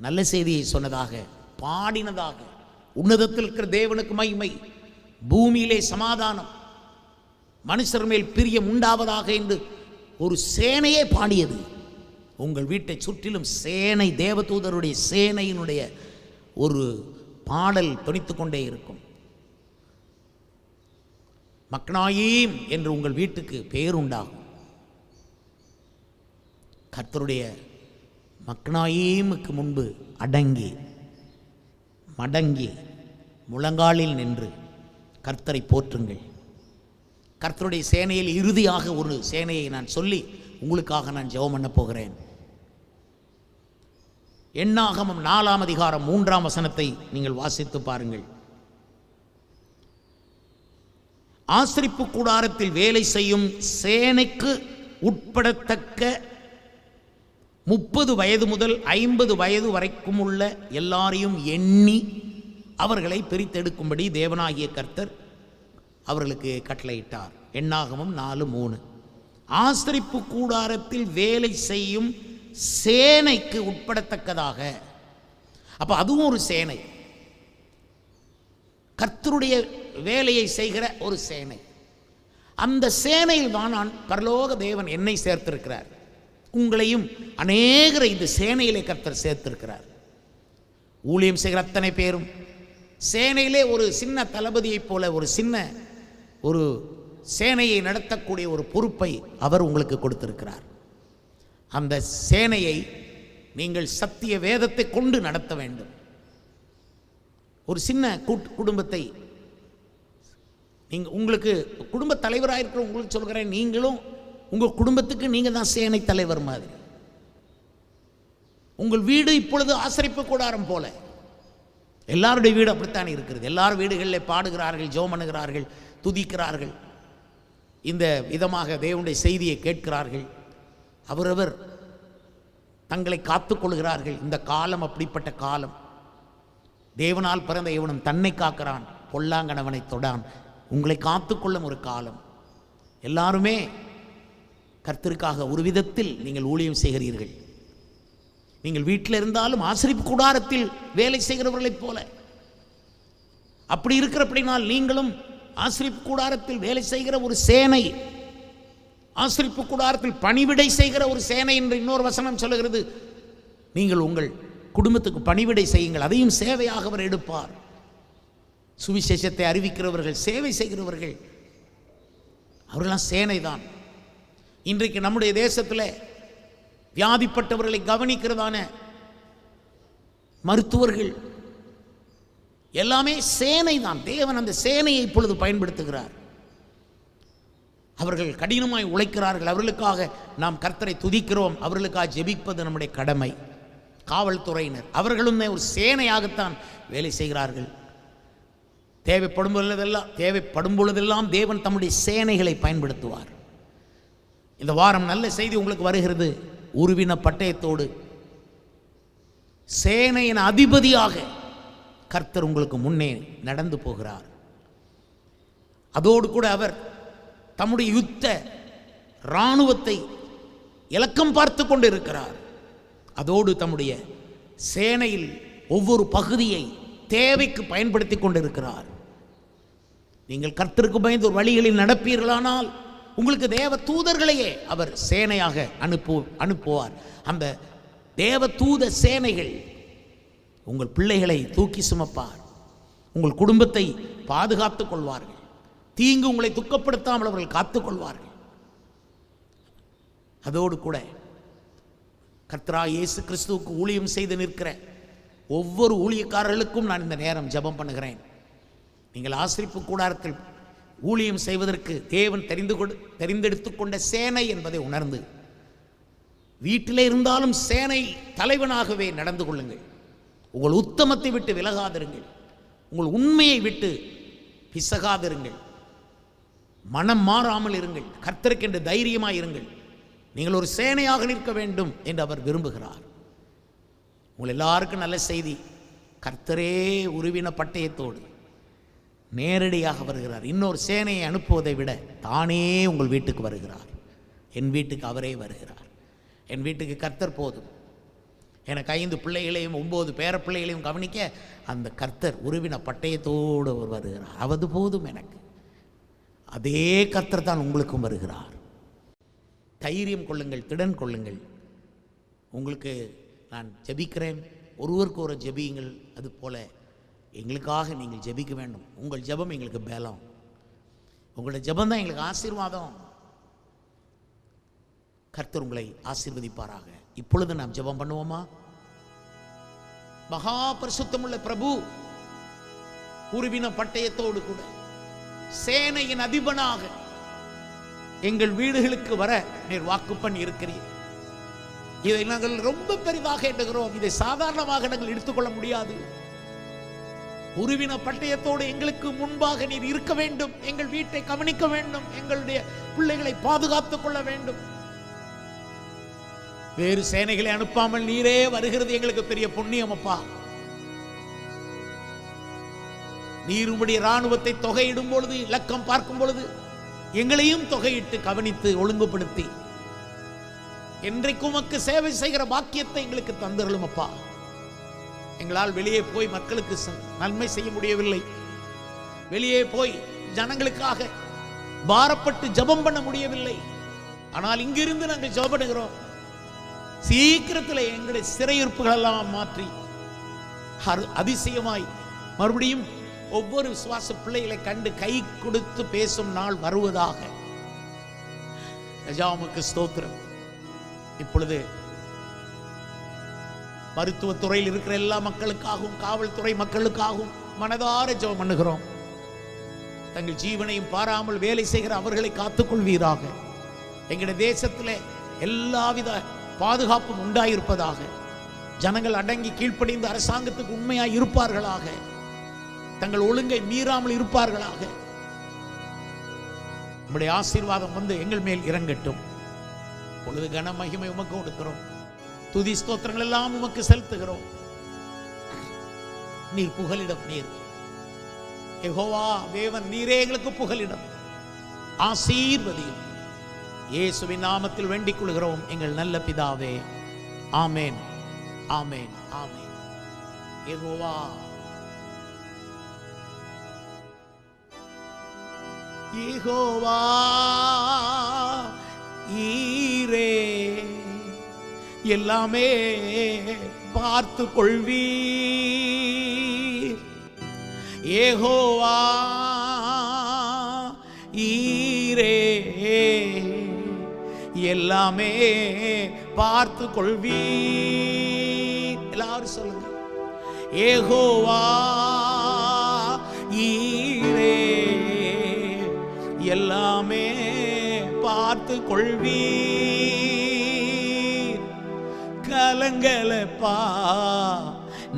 நல்ல செய்தியை சொன்னதாக, பாடினதாக, உன்னதத்தில் இருக்கிற தேவனுக்கு மகிமை, பூமியிலே சமாதானம், மனுஷர் மேல் பிரியம் உண்டாவதாக என்று ஒரு சேனையே பாடியது. உங்கள் வீட்டை சுற்றிலும் சேனை, தேவதூதருடைய சேனையினுடைய ஒரு பாடல் தொனித்து கொண்டே இருக்கும். மக்னாயீம் என்று உங்கள் வீட்டுக்கு பெயர் உண்டாகும். கர்த்தருடைய மக்னாயீமுக்கு முன்பு அடங்கி மடங்கி முழங்காலில் நின்று கர்த்தரை போற்றுங்கள். கர்த்தருடைய சேனையில் இறுதியாக ஒரு சேனையை நான் சொல்லி உங்களுக்காக நான் ஜெபம் பண்ண போகிறேன். எண்ணாகமம் 4ஆம் அதிகாரம் 3ஆம் வசனத்தை நீங்கள் வாசித்து பாருங்கள். ஆசரிப்பு கூடாரத்தில் வேலை செய்யும் சேனைக்கு உட்படத்தக்க 30 வயது முதல் 50 வயது வரைக்கும் உள்ள எல்லாரையும் எண்ணி அவர்களை பிரித்தெடுக்கும்படி தேவனாகிய கர்த்தர் அவர்களுக்கு கட்டளையிட்டார். எண்ணாகமம் 4:3. ஆசரிப்பு கூடாரத்தில் வேலை செய்யும் சேனைக்கு உட்படத்தக்கதாக. அப்ப அதுவும் ஒரு சேனை, கர்த்தருடைய வேலையை செய்கிற ஒரு சேனை. அந்த சேனையில் தான் நான் பரலோக தேவன் என்னை சேர்த்திருக்கிறார். உங்களையும் அநேகரை இந்த சேனையிலே கர்த்தர் சேர்த்திருக்கிறார். ஊழியம் செய்கிற அத்தனை பேரும் சேனையிலே ஒரு சின்ன தளபதியைப் போல ஒரு சேனையை நடத்தக்கூடிய ஒரு பொறுப்பை அவர் உங்களுக்கு கொடுத்திருக்கிறார். அந்த சேனையை நீங்கள் சத்திய வேதத்தை கொண்டு நடத்த வேண்டும். ஒரு சின்ன குடும்பத்தை நீங்கள் உங்களுக்கு குடும்ப தலைவராக இருக்கிற உங்களுக்கு சொல்கிறேன், நீங்களும் உங்கள் குடும்பத்துக்கு நீங்கள் தான் சேனை தலைவர் மாதிரி. உங்கள் வீடு இப்பொழுது ஆசரிப்பு கூடாரம் போல. எல்லாருடைய வீடு அப்படித்தான் இருக்கிறது. எல்லாரும் வீடுகளில் பாடுகிறார்கள், ஜெபம் பண்ணுகிறார்கள், துதிக்கிறார்கள், இந்த விதமாக தேவனுடைய செய்தியை கேட்கிறார்கள், அவரவர் தங்களை காத்துக்கொள்கிறார்கள். இந்த காலம் அப்படிப்பட்ட காலம். தேவனால் பிறந்த இவனும் தன்னை காக்கிறான், பொல்லாங்கனவனை தொடான். உங்களை காத்துக்கொள்ளும் ஒரு காலம். எல்லாருமே கர்த்தருக்காக ஒரு விதத்தில் நீங்கள் ஊழியம் செய்கிறீர்கள். நீங்கள் வீட்டில் இருந்தாலும் ஆசரிப்பு கூடாரத்தில் வேலை செய்கிறவர்களைப் போல அப்படி இருக்கிறபடினால் நீங்களும் ஆசரிப்பு கூடாரத்தில் வேலை செய்கிற ஒரு சேனை. ஆசரிப்பு கூடாரத்தில் பணிவிடை செய்கிற ஒரு சேனை என்று இன்னொரு வசனம் சொல்லுகிறது. நீங்கள் உங்கள் குடும்பத்துக்கு பணிவிடை செய்யுங்கள், அதையும் சேவையாக அவர் எடுப்பார். சுவிசேஷத்தை அறிவிக்கிறவர்கள், சேவை செய்கிறவர்கள், அவர்களெல்லாம் சேனை தான். இன்றைக்கு நம்முடைய தேசத்தில் வியாதிப்பட்டவர்களை கவனிக்கிறதான மருத்துவர்கள் எல்லாமே சேனை தான். தேவன் அந்த சேனையை இப்பொழுது பயன்படுத்துகிறார். அவர்கள் கடினமாய் உழைக்கிறார்கள். அவர்களுக்காக நாம் கர்த்தரை துதிக்கிறோம். அவர்களுக்காக ஜெபிப்பது நம்முடைய கடமை. காவல்துறையினர் அவர்களும் ஒரு சேனையாகத்தான் வேலை செய்கிறார்கள். தேவைப்படும் பொழுதெல்லாம் தேவன் தம்முடைய சேனைகளை பயன்படுத்துவார். இந்த வாரம் நல்ல செய்தி உங்களுக்கு வருகிறது. உருவின பட்டயத்தோடு சேனையின் அதிபதியாக கர்த்தர் உங்களுக்கு முன்னே நடந்து போகிறார். அதோடு கூட அவர் தம்முடைய யுத்த இராணுவத்தை இலக்கம் பார்த்து கொண்டு இருக்கிறார். அதோடு தம்முடைய சேனையில் ஒவ்வொரு பகுதியை தேவைக்கு பயன்படுத்தி கொண்டிருக்கிறார். நீங்கள் கர்த்தருக்கு பயந்து ஒரு வழிகளில் நடப்பீர்களானால் உங்களுக்கு தேவ தூதர்களையே அவர் சேனையாக அனுப்புவார். அந்த தேவ தூத சேனைகள் உங்கள் பிள்ளைகளை தூக்கி சுமப்பார். உங்கள் குடும்பத்தை பாதுகாத்துக் கொள்வார்கள். தீங்கு உங்களை துக்கப்படுத்தாமல் அவர்கள் காத்துக்கொள்வார்கள். அதோடு கூட கர்த்தராகிய இயேசு கிறிஸ்துவுக்கு ஊழியம் செய்து நிற்கிற ஒவ்வொரு ஊழியக்காரர்களுக்கும் நான் இந்த நேரம் ஜெபம் பண்ணுகிறேன். நீங்கள் ஆசரிப்பு கூடாரத்தில் ஊழியம் செய்வதற்கு தேவன் தெரிந்தெடுத்து கொண்ட சேனை என்பதை உணர்ந்து வீட்டிலே இருந்தாலும் சேனை தலைவனாகவே நடந்து கொள்ளுங்கள். உங்கள் உத்தமத்தை விட்டு விலகாதிருங்கள். உங்கள் உண்மையை விட்டு பிசகாதிருங்கள். மனம் மாறாமல் இருங்கள். கர்த்தருக்கென்று தைரியமாக இருங்கள். நீங்கள் ஒரு சேனையாக நிற்க வேண்டும் என்று அவர் விரும்புகிறார். உங்கள் எல்லாருக்கும் நல்ல செய்தி. கர்த்தரே உருவின பட்டயத்தோடு நேரடியாக வருகிறார். இன்னொரு சேனையை அனுப்புவதை விட தானே உங்கள் வீட்டுக்கு வருகிறார். என் வீட்டுக்கு அவரே வருகிறார். என் வீட்டுக்கு கர்த்தர் போதும். எனக்கு 5 பிள்ளைகளையும் 9 பேர பிள்ளைகளையும் கவனிக்க அந்த கர்த்தர் உருவின பட்டயத்தோடு அவர் வருகிறார். அது போதும் எனக்கு. அதே கர்த்தர் தான் உங்களுக்கும் வருகிறார். தைரியம் கொள்ளுங்கள், திடன் கொள்ளுங்கள். உங்களுக்கு நான் ஜெபிக்கிறேன், ஒருவருக்கு ஒரு ஜெபியுங்கள். அது போல எங்களுக்காக நீங்கள் ஜெபிக்க வேண்டும். உங்கள் ஜெபம் எங்களுக்கு பலம். உங்களுடைய ஜெபம் தான் எங்களுக்கு ஆசீர்வாதம். கர்த்தர் உங்களை ஆசீர்வதிப்பாராக. இப்பொழுது நாம் ஜெபம் பண்ணுவோமா? மகா பரிசுத்தமுள்ள பிரபு, உருவின பட்டயத்தோடு கூட சேனையின் அதிபனாக எங்கள் வீடுகளுக்கு வர நீர் வாக்கு பண்ணி இருக்கிறீர். இதை நாங்கள் ரொம்ப பெரிதாக எண்ணுகிறோம். இதை சாதாரணமாக நாங்கள் எடுத்துக்கொள்ள முடியாது. உருவின பட்டயத்தோடு எங்களுக்கு முன்பாக நீர் இருக்க வேண்டும். எங்கள் வீட்டை கவனிக்க வேண்டும். எங்களுடைய பிள்ளைகளை பாதுகாத்துக் கொள்ள வேண்டும். வேறு சேனைகளை அனுப்பாமல் நீரே வருகிறது எங்களுக்கு பெரிய புண்ணியம் அப்பா. நீர் உம்முடைய இராணுவத்தை தொகையிடும் பொழுது, இலக்கம் பார்க்கும் பொழுது எங்களையும் தொகையிட்டு கவனித்து ஒழுங்குபடுத்தி என்றைக்கும் உமக்கு சேவை செய்கிற பாக்கியத்தை எங்களுக்கு தந்தருளும் அப்பா. எங்களால் வெளியே போய் மக்களுக்கு நன்மை செய்ய முடியவில்லை. வெளியே போய் ஜனங்களுக்காக பாரப்பட்டு ஜெபம் பண்ண முடியவில்லை. ஆனால் இங்கிருந்து நாங்கள் ஜெபம் பண்ணுகிறோம். சீக்கிரத்தில் எங்களுடைய சிறையிருப்புகள் எல்லாம் மாற்றி அதிசயமாய் மறுபடியும் ஒவ்வொரு விசுவாச பிள்ளைகளை கண்டு கை கொடுத்து பேசும் நாள் வருவதாக. ராஜாவுக்கு ஸ்தோத்திரம். இப்பொழுது மருத்துவத்துறையில் இருக்கிற எல்லா மக்களுக்காகவும், காவல்துறை மக்களுக்காகவும் மனதார ஜெபம் பண்ணுகிறோம். தங்கள் ஜீவனையும் பாராமல் வேலை செய்கிற அவர்களை காத்துக்கொள்வீராக. எங்களுடைய தேசத்தில் எல்லாவித பாதுகாப்பும் உண்டாயிருப்பதாக. ஜனங்கள் அடங்கி கீழ்ப்படிந்து அரசாங்கத்துக்கு உண்மையாய் இருப்பார்களாக. தங்கள் ஒழுங்கை மீறாமல் இருப்பார்களாக. நம்முடைய ஆசீர்வாதம் வந்து எங்கள் மேல் இறங்கட்டும். பொழுது கன மகிமை உமக்கு கொடுக்கிறோம். துதி ஸ்தோத்திரங்கள் எல்லாம் உமக்கு செலுத்துகிறோம். நீர் புகலிடம். நீர் யெகோவா தேவன், நீரே எங்களுக்கு புகலிடம். ஆசீர்வதியும். இயேசுவின் நாமத்தில் வேண்டிக் கொள்கிறோம் எங்கள் நல்ல பிதாவே. ஆமேன், ஆமேன், ஆமேன். யெகோவா யெகோவா ஈரே எல்லாமே பார்த்து கொள்வீர். யெகோவா ஈரே எல்லாமே பார்த்து கொள்வீர். எல்லாரும் சொல்லுங்க. யெகோவா ஈரே எல்லாமே பார்த்து கொள்வீர். கலங்கலப்பா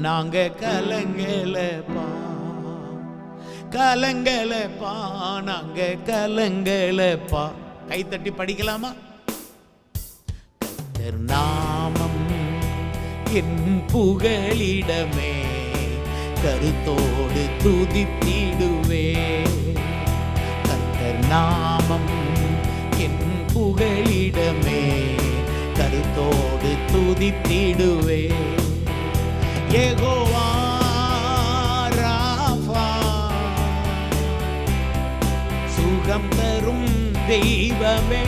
நாங்க கலங்கலப்பா, கலங்கலப்பா நாங்க கலங்கலப்பா. கைத்தட்டி படிக்கலாமா? கர்த்தர் நாமம் என் புகலிடமே, கருத்தோடு துதித்திடுவே. கர்த்தர் நாமம் என் புகலிடமே, கருத்தோடு துதித்திடுவே. யெகோவா ராஃபா சுகம் தரும் தெய்வமே.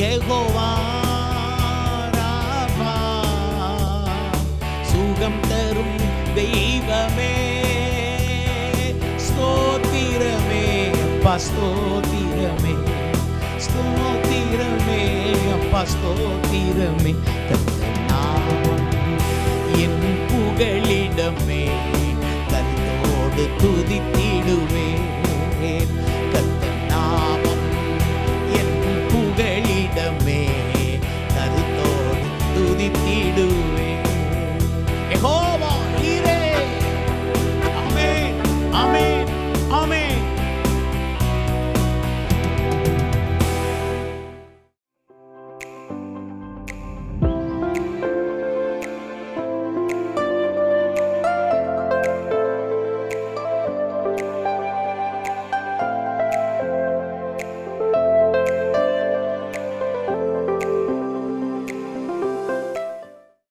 யெகோவா ராஃபா சுகம் தரும் தெய்வமே. ஸ்தோத்திரமே அப்பா ஸ்தோத்திரமே, ஸ்தோத்திரமே அப்பா ஸ்தோத்திரமே. கர்த்தர் நாமம் என் புகலிடமே, கருத்தோடு துதித்திடுவே.